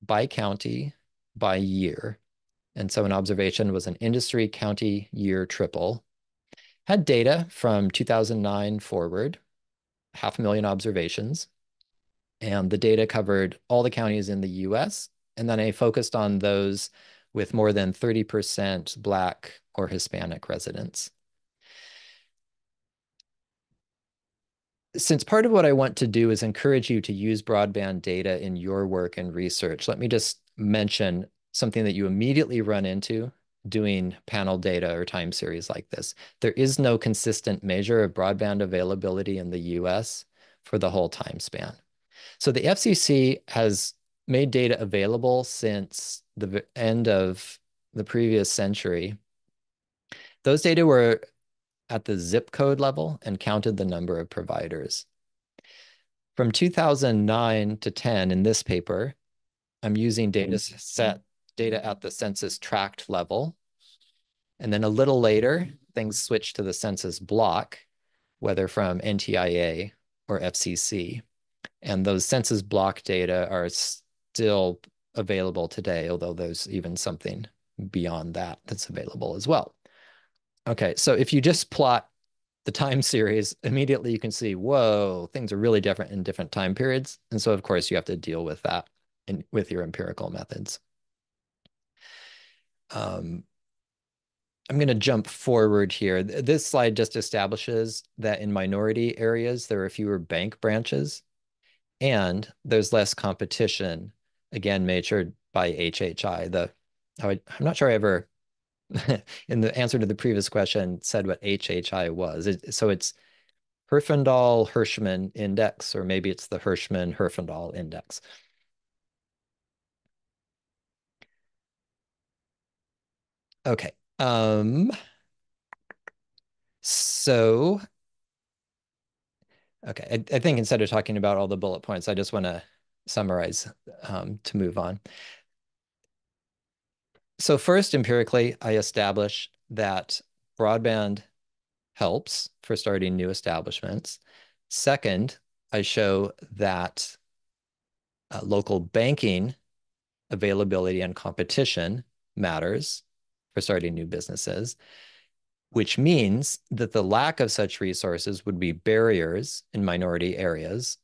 by county, by year. And so an observation was an industry, county, year triple. Had data from 2009 forward, 500,000 observations. And the data covered all the counties in the US. And then I focused on those with more than 30% Black or Hispanic residents. Since part of what I want to do is encourage you to use broadband data in your work and research, let me just mention something that you immediately run into doing panel data or time series like this. There is no consistent measure of broadband availability in the US for the whole time span. So the FCC has made data available since the end of the previous century. Those data were at the zip code level and counted the number of providers. From 2009 to 10 in this paper, I'm using data at the census tract level. And then a little later, things switch to the census block, whether from NTIA or FCC. And those census block data are still available today, although there's even something beyond that that's available as well. Okay, so if you just plot the time series, immediately you can see, whoa, things are really different in different time periods. And so, of course, you have to deal with that with your empirical methods. I'm going to jump forward here. This slide just establishes that in minority areas, there are fewer bank branches and there's less competition, again, measured by HHI. I'm not sure I ever, in the answer to the previous question, said what HHI was. So it's Herfindahl-Hirschman index, or maybe it's the Hirschman-Herfindahl index. Okay. So, okay, I think instead of talking about all the bullet points, I just want to summarize to move on. So first, empirically, I establish that broadband helps for starting new establishments. Second, I show that local banking availability and competition matters for starting new businesses. which means that the lack of such resources would be barriers in minority areas.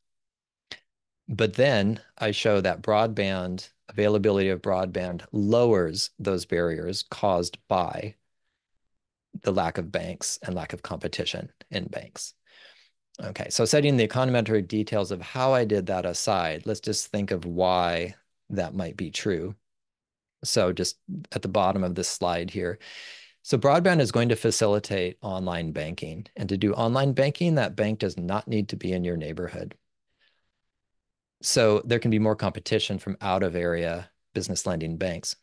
But then I show that broadband, availability of broadband lowers those barriers caused by the lack of banks and lack of competition in banks. Okay, so setting the econometric details of how I did that aside, let's just think of why that might be true. So just at the bottom of this slide here. So broadband is going to facilitate online banking. And to do online banking, that bank does not need to be in your neighborhood. So there can be more competition from out of area business lending banks.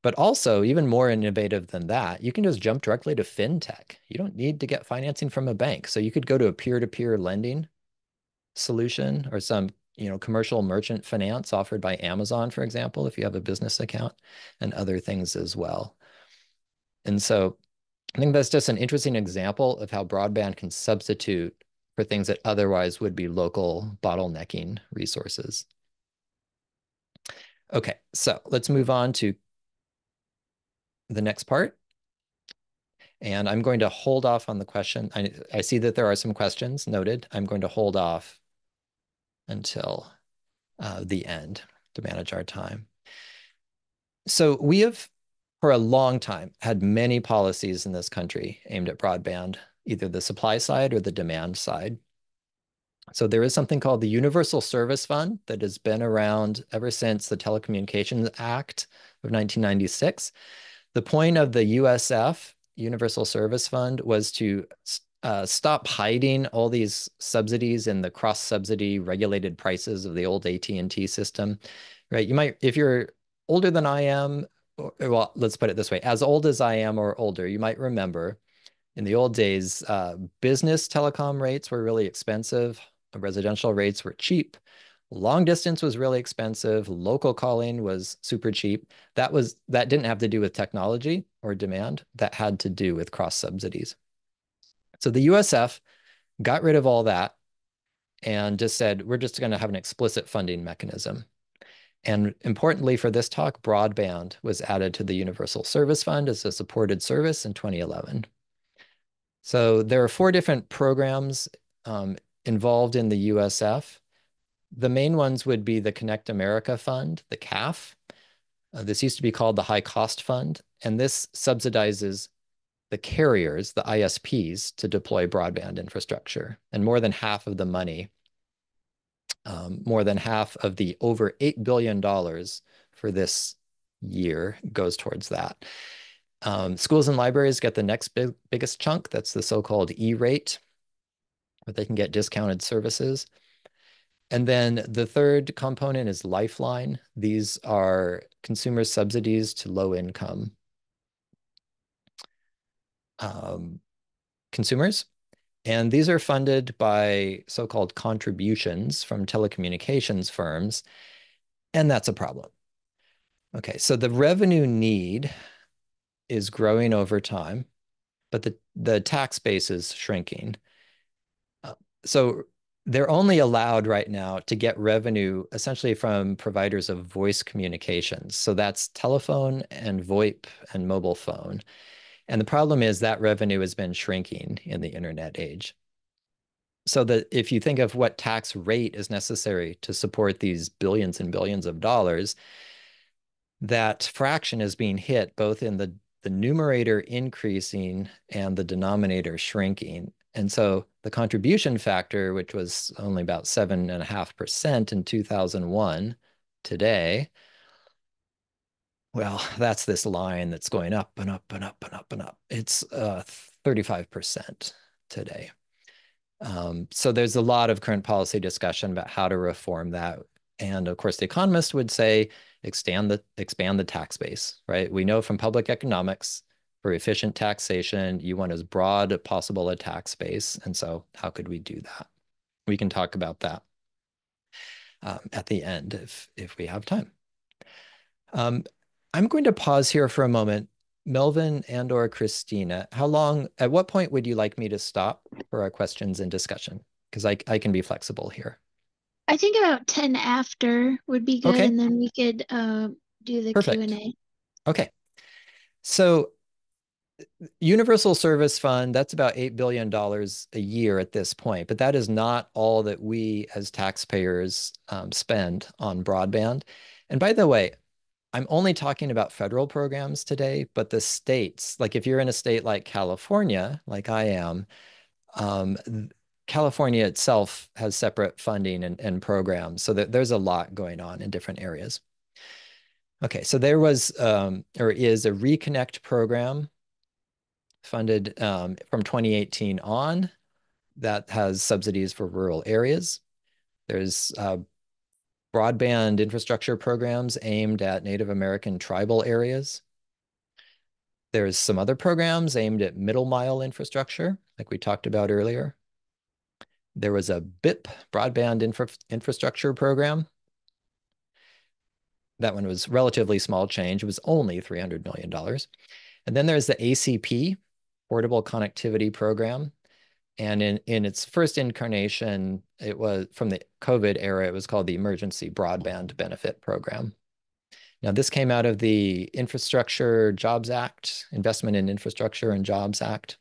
But also, even more innovative than that, you can just jump directly to fintech. You don't need to get financing from a bank. So you could go to a peer-to-peer lending solution or some commercial merchant finance offered by Amazon, for example, if you have a business account, and other things as well. And so I think that's just an interesting example of how broadband can substitute for things that otherwise would be local bottlenecking resources. Okay, so let's move on to the next part. And I'm going to hold off on the question. I see that there are some questions noted. I'm going to hold off until the end to manage our time. So we have, for a long time, had many policies in this country aimed at broadband, either the supply side or the demand side. So there is something called the Universal Service Fund that has been around ever since the Telecommunications Act of 1996. The point of the USF, Universal Service Fund, was to stop hiding all these subsidies in the cross-subsidy regulated prices of the old AT&T system, right? You might, if you're older than I am, well, let's put it this way, as old as I am or older, you might remember in the old days, business telecom rates were really expensive. Residential rates were cheap. Long distance was really expensive. Local calling was super cheap. That didn't have to do with technology or demand. That had to do with cross subsidies. So the USF got rid of all that and just said, we're just going to have an explicit funding mechanism. And importantly for this talk, broadband was added to the Universal Service Fund as a supported service in 2011. So there are 4 different programs involved in the USF. The main ones would be the Connect America Fund, the CAF. This used to be called the High Cost Fund, and this subsidizes the carriers, the ISPs, to deploy broadband infrastructure. And more than half of the money, more than half of the over $8 billion for this year goes towards that. Schools and libraries get the next biggest chunk. That's the so-called E-rate, where they can get discounted services. And then the third component is Lifeline. These are consumer subsidies to low-income consumers. And these are funded by so-called contributions from telecommunications firms. And that's a problem. Okay, so the revenue need is growing over time, but the tax base is shrinking. So they're only allowed right now to get revenue essentially from providers of voice communications. So that's telephone and VoIP and mobile phone. And the problem is that revenue has been shrinking in the internet age. So that if you think of what tax rate is necessary to support these billions and billions of dollars, that fraction is being hit both in the numerator increasing and the denominator shrinking. And so the contribution factor, which was only about 7.5% in 2001, today, well, that's this line that's going up and up and up and up and up. It's 35% today. So there's a lot of current policy discussion about how to reform that. And of course, the economist would say, expand the tax base, right? We know from public economics, for efficient taxation, you want as broad as possible a tax base. And so how could we do that? We can talk about that at the end if we have time. I'm going to pause here for a moment. Melvin and or Christina, at what point would you like me to stop for our questions and discussion? Because I can be flexible here. I think about 10 after would be good, Okay. and then we could do the Perfect. Q&A. Okay. So Universal Service Fund, that's about $8 billion a year at this point, but that is not all that we as taxpayers spend on broadband. And by the way, I'm only talking about federal programs today, but the states, like if you're in a state like California, like I am, um, California itself has separate funding and programs, so that there's a lot going on in different areas. Okay, so there was or is a Reconnect program funded from 2018 on that has subsidies for rural areas. There's broadband infrastructure programs aimed at Native American tribal areas. There's some other programs aimed at middle mile infrastructure, like we talked about earlier. There was a BIP, broadband infrastructure program. That one was relatively small change. It was only $300 million. And then there's the ACP, Portable Connectivity Program. And in its first incarnation, it was from the COVID era, it was called the Emergency Broadband Benefit Program. Now, this came out of the Infrastructure Jobs Act, Investment in Infrastructure and Jobs Act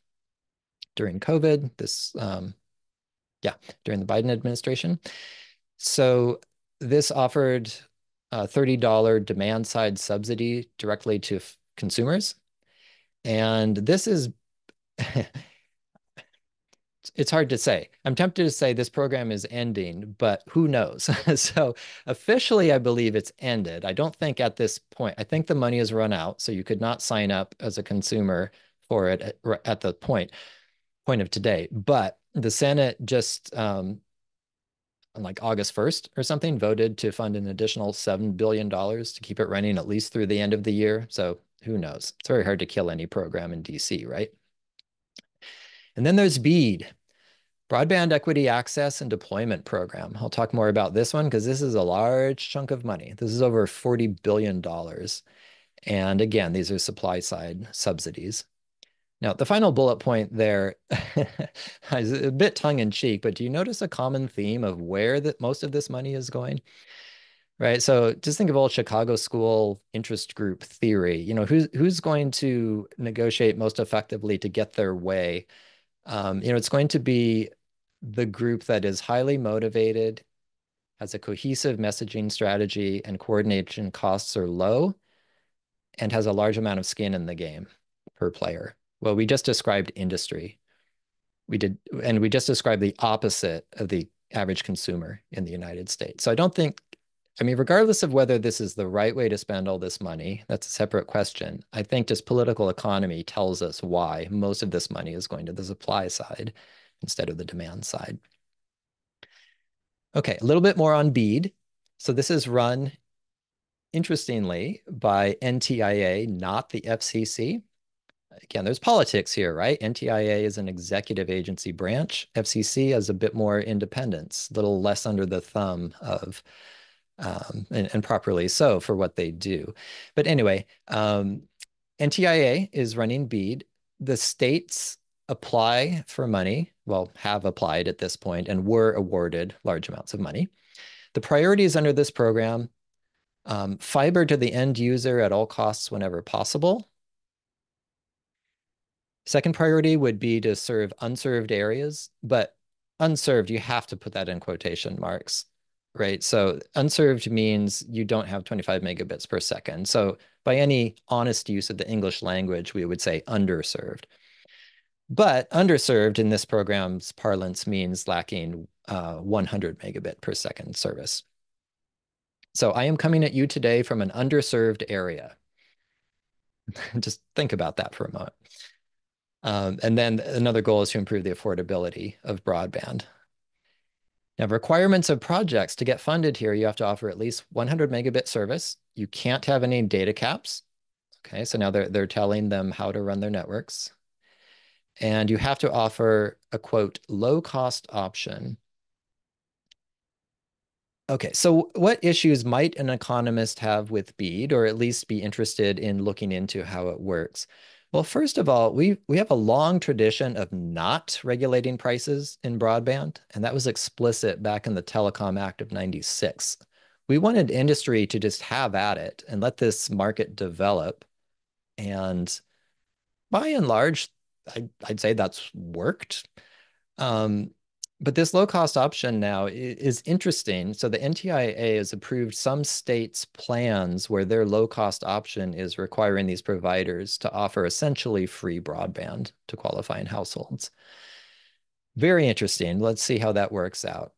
during COVID, during the Biden administration. So this offered a $30 demand side subsidy directly to consumers. And this is it's hard to say. I'm tempted to say this program is ending, but who knows? So officially, I believe it's ended. I don't think at this point, I think the money has run out, so you could not sign up as a consumer for it at the point of today. But the Senate just on like August 1st or something voted to fund an additional $7 billion to keep it running at least through the end of the year. So who knows? It's very hard to kill any program in DC, right? And then there's BEAD, Broadband Equity Access and Deployment Program. I'll talk more about this one because this is a large chunk of money. This is over $40 billion. And again, these are supply side subsidies. Now, the final bullet point there is a bit tongue in cheek, but do you notice a common theme of where most of this money is going? Right. So just think of old Chicago school interest group theory. You know, who's going to negotiate most effectively to get their way? It's going to be the group that is highly motivated, has a cohesive messaging strategy, and coordination costs are low, and has a large amount of skin in the game per player. Well, we just described industry. And we just described the opposite of the average consumer in the United States. So I mean, regardless of whether this is the right way to spend all this money, that's a separate question. I think just political economy tells us why most of this money is going to the supply side instead of the demand side. Okay, a little bit more on BEAD. So this is run, interestingly, by NTIA, not the FCC. Again, there's politics here, right? NTIA is an executive agency branch. FCC has a bit more independence, a little less under the thumb of, and properly so for what they do. But anyway, NTIA is running BEAD. The states apply for money, well, have applied at this point and were awarded large amounts of money. The priorities under this program, fiber to the end user at all costs whenever possible. Second priority would be to serve unserved areas, but unserved, you have to put that in quotation marks, right? So unserved means you don't have 25 megabits per second. So by any honest use of the English language, we would say underserved. But underserved in this program's parlance means lacking 100 megabit per second service. So I am coming at you today from an underserved area. Just think about that for a moment. And then another goal is to improve the affordability of broadband. Now, requirements of projects to get funded here, you have to offer at least 100 megabit service. You can't have any data caps. Okay, so now they're telling them how to run their networks. And you have to offer a, quote, low-cost option. Okay, so what issues might an economist have with BEAD, or at least be interested in looking into how it works? Well, first of all, we have a long tradition of not regulating prices in broadband, and that was explicit back in the Telecom Act of 96. We wanted industry to just have at it and let this market develop. And by and large, I'd say that's worked. Um, but this low-cost option now is interesting. So the NTIA has approved some states' plans where their low-cost option is requiring these providers to offer essentially free broadband to qualifying households. Very interesting. Let's see how that works out.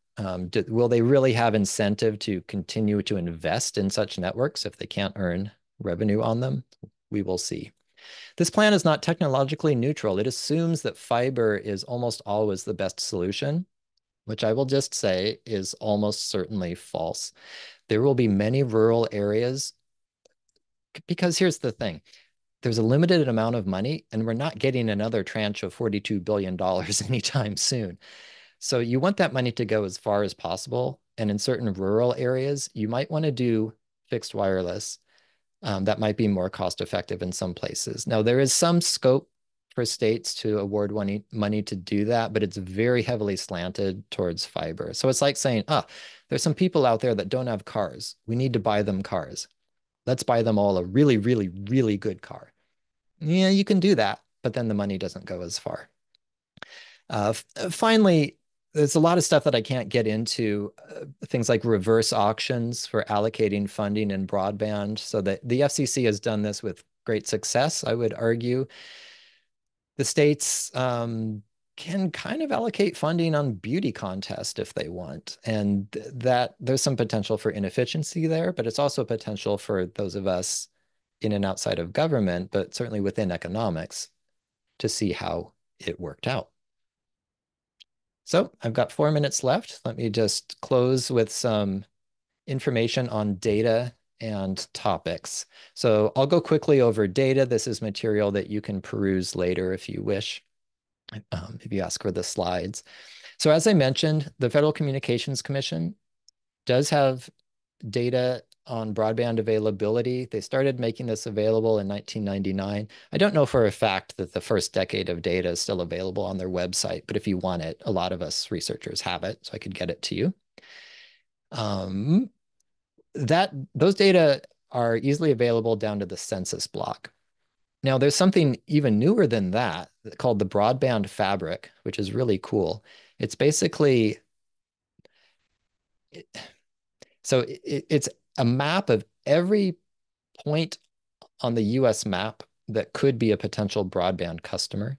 Will they really have incentive to continue to invest in such networks if they can't earn revenue on them? We will see. This plan is not technologically neutral. It assumes that fiber is almost always the best solution, which I will just say is almost certainly false. There will be many rural areas because here's the thing. There's a limited amount of money and we're not getting another tranche of $42 billion anytime soon. So you want that money to go as far as possible. And in certain rural areas, you might want to do fixed wireless. That might be more cost effective in some places. Now, there is some scope for states to award money to do that, but it's very heavily slanted towards fiber. So it's like saying, there's some people out there that don't have cars. We need to buy them cars. Let's buy them all a really, really, really good car. Yeah, you can do that, but then the money doesn't go as far. Finally, there's a lot of stuff that I can't get into, things like reverse auctions for allocating funding in broadband. So that the FCC has done this with great success, I would argue. The states can kind of allocate funding on beauty contest if they want. And that there's some potential for inefficiency there, but it's also potential for those of us in and outside of government, but certainly within economics, to see how it worked out. So I've got 4 minutes left. Let me just close with some information on data and topics. So I'll go quickly over data. This is material that you can peruse later if you wish, if you ask for the slides. So as I mentioned, the Federal Communications Commission does have data on broadband availability. They started making this available in 1999. I don't know for a fact that the first decade of data is still available on their website, but if you want it, a lot of us researchers have it, so I could get it to you. Those data are easily available down to the census block. Now, there's something even newer than that called the Broadband Fabric, which is really cool. It's basically, it's a map of every point on the US map that could be a potential broadband customer.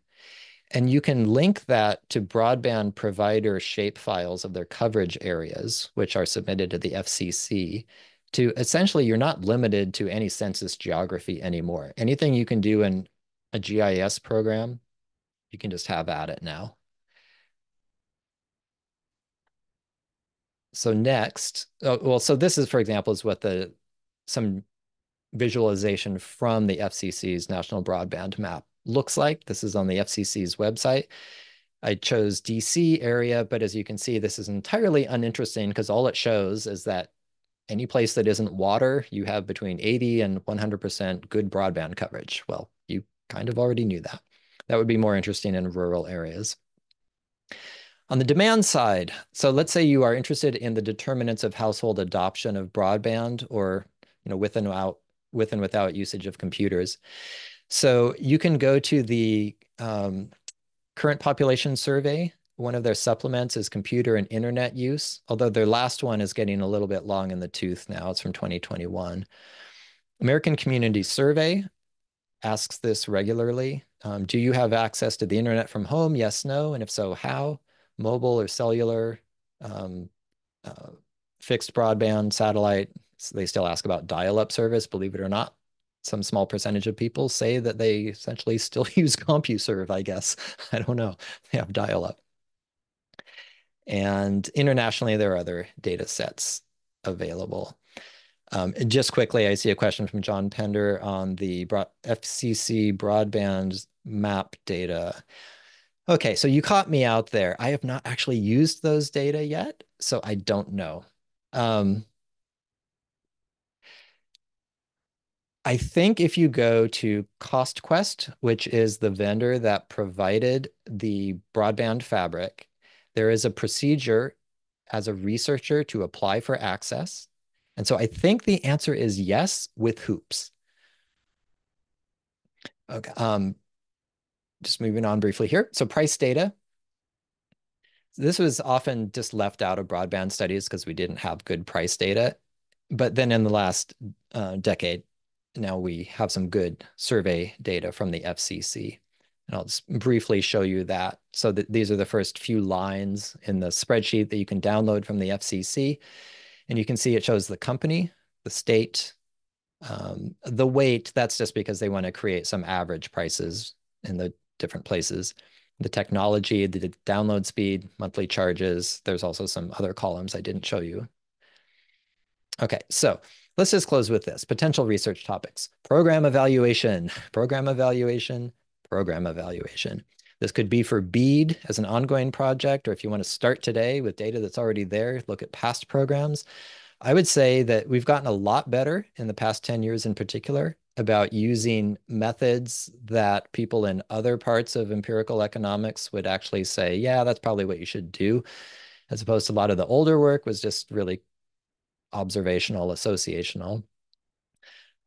And you can link that to broadband provider shape files of their coverage areas, which are submitted to the FCC. To essentially, you're not limited to any census geography anymore. Anything you can do in a GIS program, you can just have at it now. So next, so this is, for example, is what some visualization from the FCC's National Broadband Map looks like. This is on the FCC's website. I chose DC area, but as you can see, this is entirely uninteresting because all it shows is that any place that isn't water, you have between 80 and 100% good broadband coverage. Well, you kind of already knew that. That would be more interesting in rural areas. On the demand side, so let's say you are interested in the determinants of household adoption of broadband or with and without usage of computers. So you can go to the current population survey. One of their supplements is computer and internet use, although their last one is getting a little bit long in the tooth now. It's from 2021. American Community Survey asks this regularly. Do you have access to the internet from home? Yes, no. And if so, how? Mobile or cellular, fixed broadband, satellite. So they still ask about dial-up service, believe it or not. Some small percentage of people say that they essentially still use CompuServe, I guess. I don't know. They have dial-up. And internationally, there are other data sets available. Just quickly, I see a question from John Pender on the FCC broadband map data. Okay, so you caught me out there. I have not actually used those data yet, so I don't know. I think if you go to CostQuest, which is the vendor that provided the broadband fabric, there is a procedure as a researcher to apply for access. And so I think the answer is yes with hoops. Okay. just moving on briefly here. So price data. This was often just left out of broadband studies because we didn't have good price data. But then in the last decade, now we have some good survey data from the FCC. And I'll just briefly show you that. So these are the first few lines in the spreadsheet that you can download from the FCC. And you can see it shows the company, the state, the weight. That's just because they want to create some average prices in the different places. The technology, the download speed, monthly charges. There's also some other columns I didn't show you. Okay, so let's just close with this. Potential research topics. Program evaluation, program evaluation, program evaluation. This could be for BEAD as an ongoing project, or if you want to start today with data that's already there, look at past programs. I would say that we've gotten a lot better in the past 10 years in particular about using methods that people in other parts of empirical economics would actually say, yeah, that's probably what you should do, as opposed to a lot of the older work was just really observational, associational.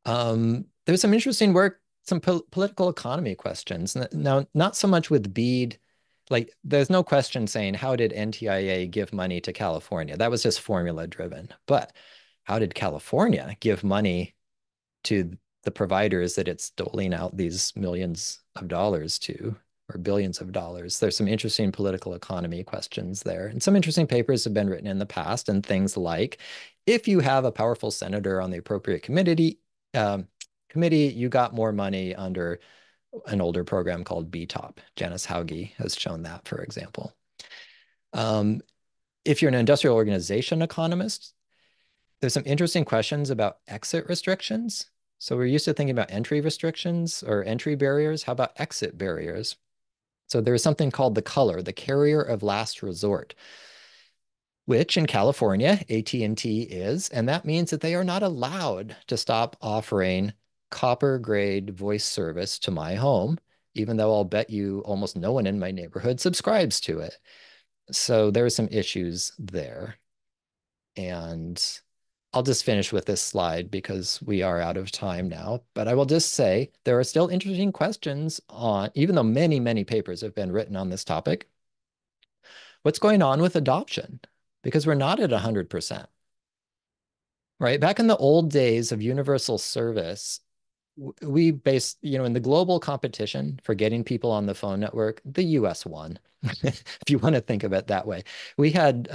There's some interesting work, some political economy questions. Now, not so much with BEAD, like there's no question saying, how did NTIA give money to California? That was just formula driven. But how did California give money to the providers that it's doling out these millions of dollars to, or billions of dollars? There's some interesting political economy questions there. And some interesting papers have been written in the past, and things like, if you have a powerful senator on the appropriate committee, you got more money under an older program called BTOP. Janice Hauge has shown that, for example. If you're an industrial organization economist, there's some interesting questions about exit restrictions. So we're used to thinking about entry restrictions or entry barriers. How about exit barriers? So there is something called the color, the carrier of last resort, which in California, AT&T is, and that means that they are not allowed to stop offering copper grade voice service to my home, even though I'll bet you almost no one in my neighborhood subscribes to it. So there are some issues there. And I'll just finish with this slide because we are out of time now. But I will just say there are still interesting questions on, even though many, many papers have been written on this topic, what's going on with adoption? Because we're not at 100%. Right? Back in the old days of universal service, we based, in the global competition for getting people on the phone network, the US won, if you want to think of it that way. We had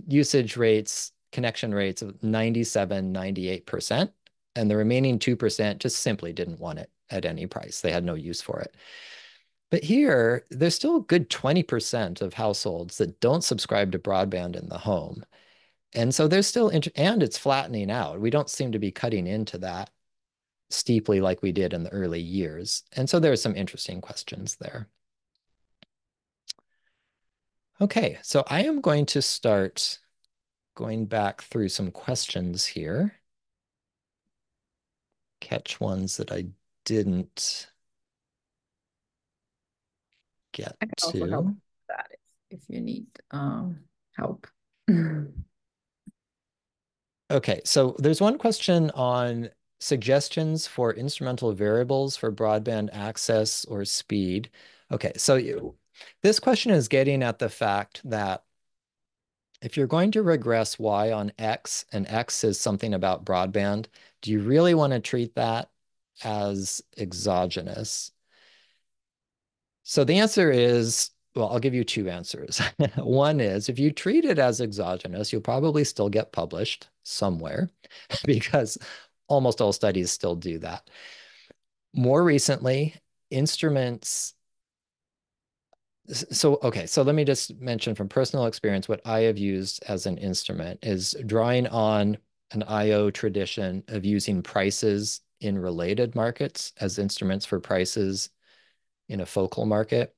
usage rates, connection rates of 97, 98%, and the remaining 2% just simply didn't want it at any price. They had no use for it. But here, there's still a good 20% of households that don't subscribe to broadband in the home. And so there's still, and it's flattening out. We don't seem to be cutting into that steeply like we did in the early years. And so there are some interesting questions there. Okay, so I am going to start going back through some questions here. Catch ones that I didn't get I can to. also help with that if you need help. Okay, so there's one question on suggestions for instrumental variables for broadband access or speed. Okay, so this question is getting at the fact that if you're going to regress y on x, and x is something about broadband, do you really want to treat that as exogenous? So the answer is, well, I'll give you two answers. One is, if you treat it as exogenous, you'll probably still get published somewhere because almost all studies still do that. More recently, instruments. So let me just mention from personal experience, what I have used as an instrument is drawing on an IO tradition of using prices in related markets as instruments for prices in a focal market.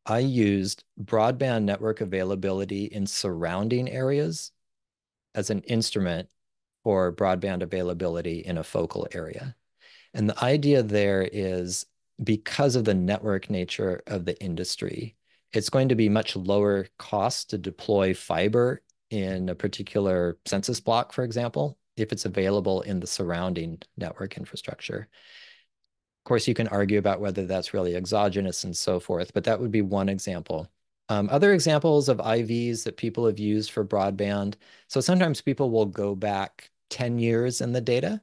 I used broadband network availability in surrounding areas as an instrument for broadband availability in a focal area. And the idea there is, because of the network nature of the industry, it's going to be much lower cost to deploy fiber in a particular census block, for example, if it's available in the surrounding network infrastructure. course, you can argue about whether that's really exogenous and so forth, but that would be one example. Other examples of IVs that people have used for broadband. So sometimes people will go back 10 years in the data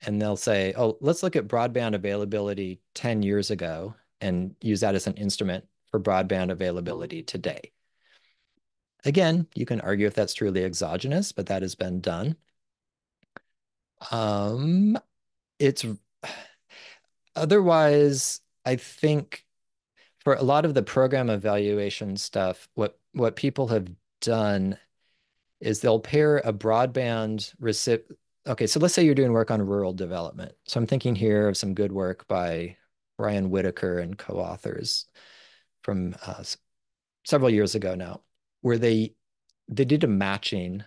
and they'll say, oh, let's look at broadband availability 10 years ago and use that as an instrument for broadband availability today. Again, you can argue if that's truly exogenous, but that has been done. It's otherwise, I think for a lot of the program evaluation stuff, what people have done is they'll pair a broadband recipient. Okay, so let's say you're doing work on rural development. So I'm thinking here of some good work by Ryan Whitaker and co-authors from several years ago now, where they did a matching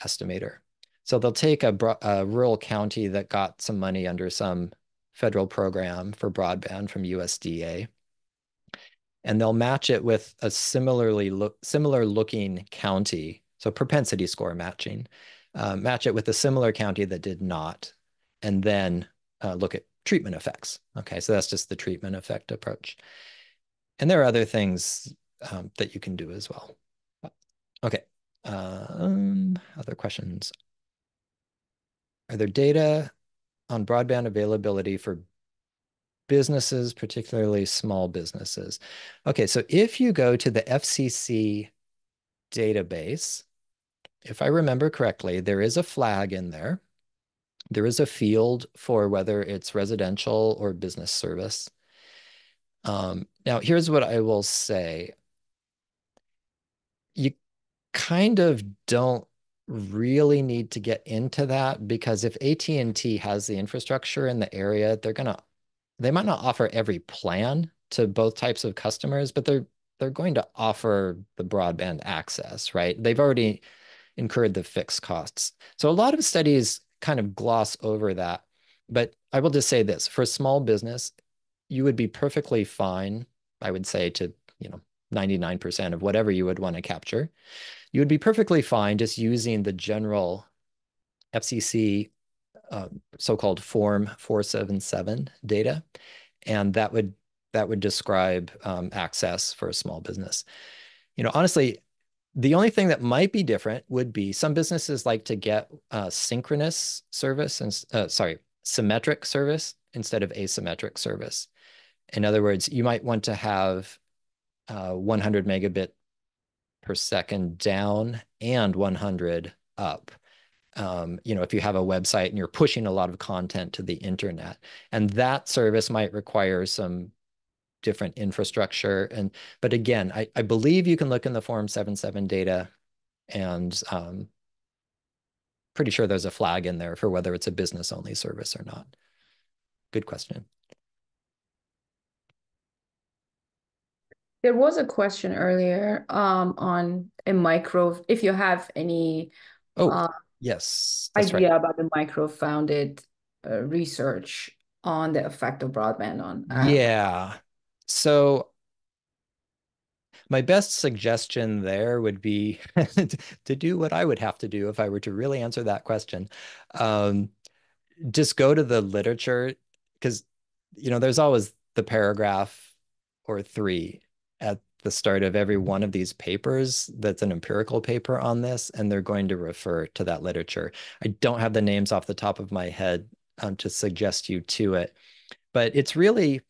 estimator. So they'll take a rural county that got some money under some federal program for broadband from USDA, and they'll match it with a similar looking county. So propensity score matching, match it with a similar county that did not, and then look at treatment effects. Okay, so that's just the treatment effect approach. And there are other things that you can do as well. Okay, other questions? Are there data on broadband availability for businesses, particularly small businesses? Okay, so if you go to the FCC database, if I remember correctly, there is a flag in there. There is a field for whether it's residential or business service. Now, here's what I will say. You kind of don't really need to get into that because if AT&T has the infrastructure in the area, they might not offer every plan to both types of customers, but they're going to offer the broadband access, right? They've already incurred the fixed costs. So a lot of studies kind of gloss over that. But I will just say this, for a small business, you would be perfectly fine, I would say, to 99% of whatever you would want to capture. You would be perfectly fine just using the general FCC so-called Form 477 data, and that would describe access for a small business. Honestly, the only thing that might be different would be some businesses like to get synchronous service and symmetric service instead of asymmetric service. In other words, you might want to have 100 megabit per second down and 100 up. If you have a website and you're pushing a lot of content to the internet, and that service might require some different infrastructure. But again, I believe you can look in the Form 77 data, and pretty sure there's a flag in there for whether it's a business-only service or not. Good question. There was a question earlier on if you have any yes, that's idea right. about the micro-founded research on the effect of broadband on Yeah. So my best suggestion there would be to do what I would have to do if I were to really answer that question. Just go to the literature, because there's always the paragraph or three at the start of every one of these papers that's an empirical paper on this, and they're going to refer to that literature. I don't have the names off the top of my head to suggest you to it, but it's really,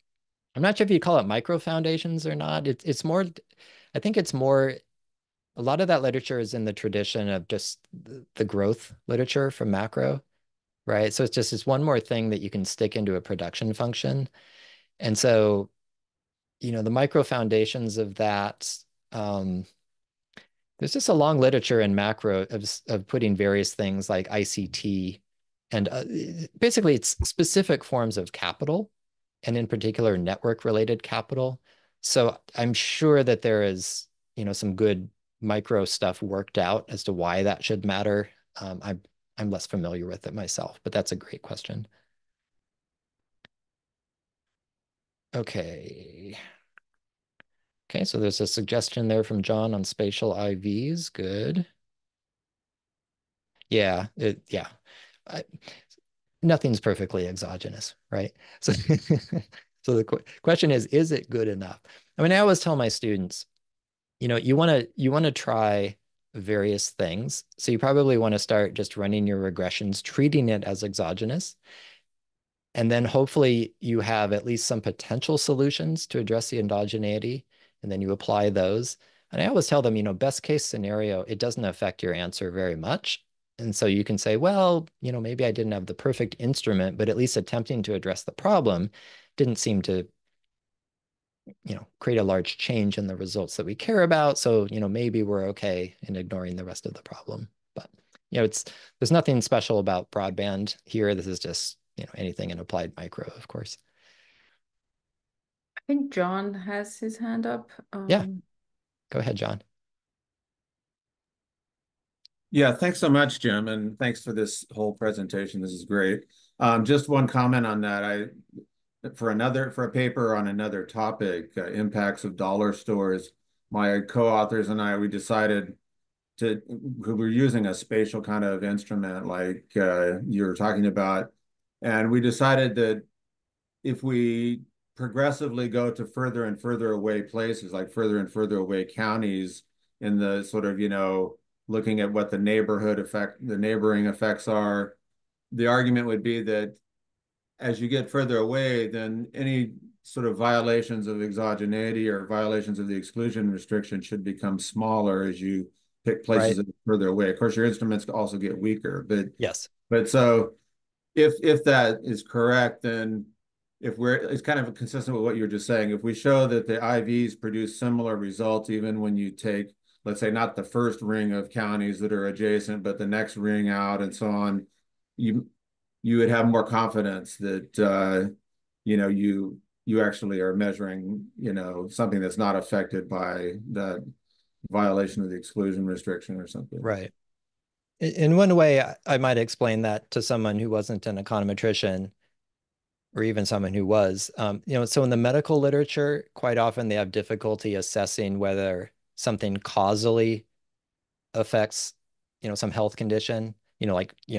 I'm not sure if you call it micro foundations or not. It's more, I think it's more, a lot of that literature is in the tradition of just the growth literature from macro, right? So it's one more thing that you can stick into a production function. And so, the micro foundations of that, there's just a long literature in macro of putting various things like ICT and basically it's specific forms of capital, and in particular network related capital. So I'm sure that there is, some good micro stuff worked out as to why that should matter. I'm less familiar with it myself, but that's a great question. Okay. Okay, so there's a suggestion there from John on spatial IVs. Good. Yeah, yeah. nothing's perfectly exogenous, right? So, so the question is it good enough? I mean, I always tell my students, you want to try various things. So you probably want to start just running your regressions, treating it as exogenous. And then hopefully you have at least some potential solutions to address the endogeneity, and then you apply those. And I always tell them, best case scenario, it doesn't affect your answer very much. And so you can say, well, maybe I didn't have the perfect instrument, but at least attempting to address the problem didn't seem to, create a large change in the results that we care about. So, maybe we're okay in ignoring the rest of the problem. But, there's nothing special about broadband here. This is just, anything in applied micro, of course. I think John has his hand up. Yeah, go ahead, John. Yeah, thanks so much, Jim, and thanks for this whole presentation. This is great. Just one comment on that. For a paper on another topic, impacts of dollar stores, my co-authors and I, we decided we're using a spatial kind of instrument like you were talking about, and we decided that if we progressively go to further and further away places, like further and further away counties in the sort of, looking at what the neighboring effects are, the argument would be that as you get further away, then any sort of violations of exogeneity or violations of the exclusion restriction should become smaller as you pick places that are further away. Of course, your instruments also get weaker, but yes. But so if that is correct, then it's kind of consistent with what you were just saying. If we show that the IVs produce similar results, even when you take, let's say, not the first ring of counties that are adjacent, but the next ring out and so on, you would have more confidence that you actually are measuring something that's not affected by the violation of the exclusion restriction or something. Right. In one way, I might explain that to someone who wasn't an econometrician, or even someone who was. So in the medical literature, quite often they have difficulty assessing whether something causally affects, some health condition.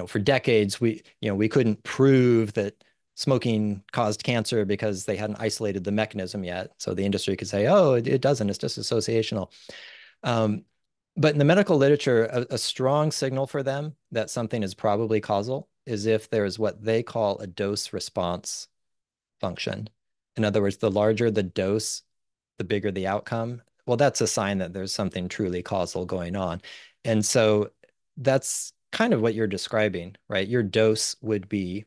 For decades, we couldn't prove that smoking caused cancer because they hadn't isolated the mechanism yet. So the industry could say, oh, it doesn't, it's just associational. But in the medical literature, a strong signal for them that something is probably causal is if there's what they call a dose response function. In other words, the larger the dose, the bigger the outcome. Well, that's a sign that there's something truly causal going on. And so that's kind of what you're describing, right? Your dose would be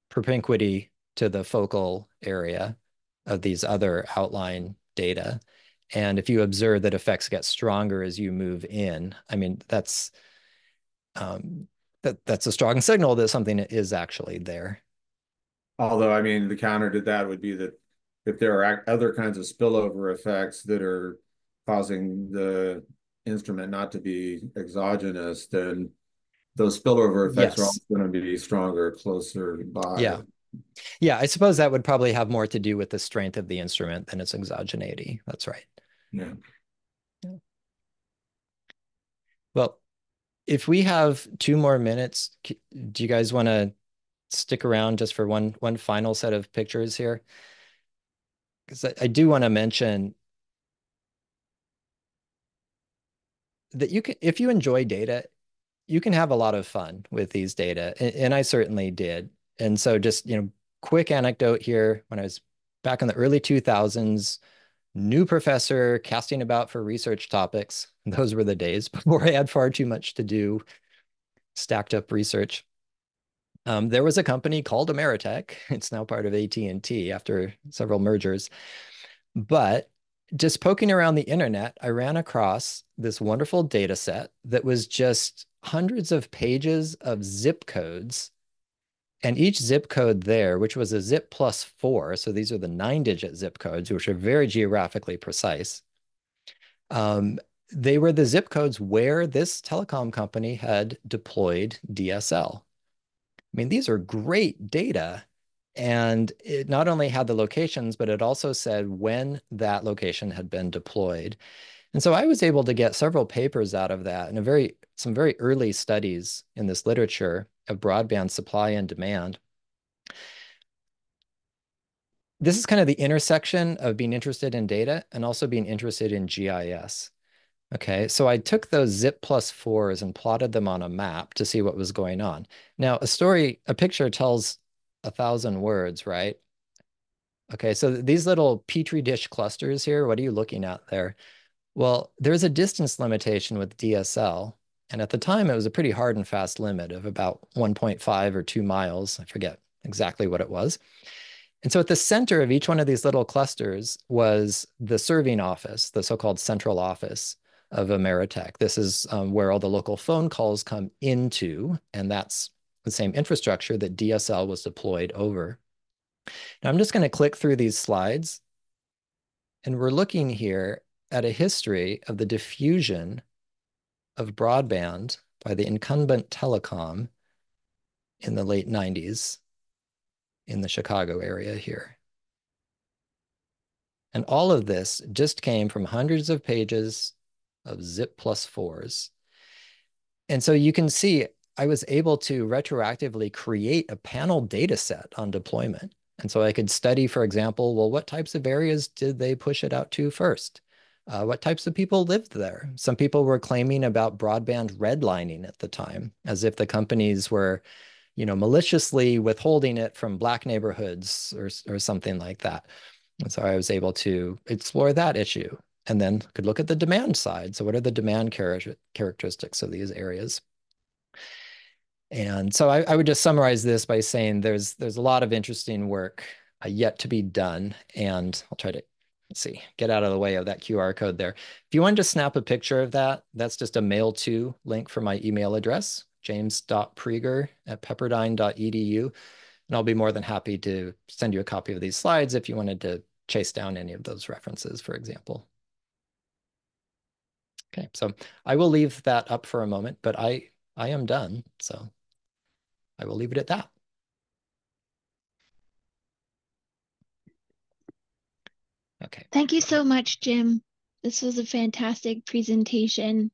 propinquity to the focal area of these other outline data. And if you observe that effects get stronger as you move in, I mean, that's a strong signal that something is actually there. Although, I mean, the counter to that would be that if there are other kinds of spillover effects that are causing the instrument not to be exogenous, then those spillover effects are also going to be stronger closer by. Yeah. Yeah, I suppose that would probably have more to do with the strength of the instrument than its exogeneity. That's right. Yeah. Well, if we have 2 more minutes, do you guys want to stick around just for one final set of pictures here? Because I do want to mention that if you enjoy data, you can have a lot of fun with these data, and I certainly did. And so just, quick anecdote here. When I was back in the early 2000s, new professor casting about for research topics. Those were the days before I had far too much to do, stacked up research. There was a company called Ameritech. It's now part of AT&T after several mergers. But just poking around the internet, I ran across this wonderful data set that was just hundreds of pages of zip codes. And each zip code there, which was a zip plus 4, so these are the 9-digit zip codes, which are very geographically precise. They were the zip codes where this telecom company had deployed DSL. I mean, these are great data. And it not only had the locations, but it also said when that location had been deployed. And so I was able to get several papers out of that and some very early studies in this literature of broadband supply and demand. This is kind of the intersection of being interested in data and also being interested in GIS. Okay, so I took those zip+4s and plotted them on a map to see what was going on. Now, a picture tells 1,000 words, right? Okay, so these little petri dish clusters here, what are you looking at there? Well, there's a distance limitation with DSL, and at the time it was a pretty hard and fast limit of about 1.5 or 2 miles. I forget exactly what it was. And so at the center of each one of these little clusters was the serving office, the so-called central office of Ameritech. This is where all the local phone calls come into, and that's the same infrastructure that DSL was deployed over. Now I'm just going to click through these slides, and we're looking here at a history of the diffusion of broadband by the incumbent telecom in the late 90s in the Chicago area here. And all of this just came from hundreds of pages of zip+4s. And so you can see I was able to retroactively create a panel data set on deployment. And so I could study, for example, well, what types of areas did they push it out to first? What types of people lived there? Some people were claiming about broadband redlining at the time, as if the companies were, maliciously withholding it from Black neighborhoods or something like that. And so I was able to explore that issue and then could look at the demand side. So what are the demand characteristics of these areas? And so I would just summarize this by saying there's a lot of interesting work yet to be done. And I'll try to, get out of the way of that QR code there. If you want to snap a picture of that, that's just a mail to link for my email address, james.prieger@pepperdine.edu. And I'll be more than happy to send you a copy of these slides if you wanted to chase down any of those references, for example. Okay, so I will leave that up for a moment, but I am done, so I will leave it at that. Okay. Thank you so much, Jim. This was a fantastic presentation.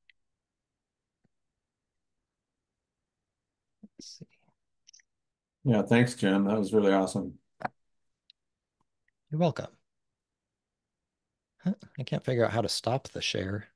Let's see. Yeah, thanks, Jim. That was really awesome. You're welcome. I can't figure out how to stop the share.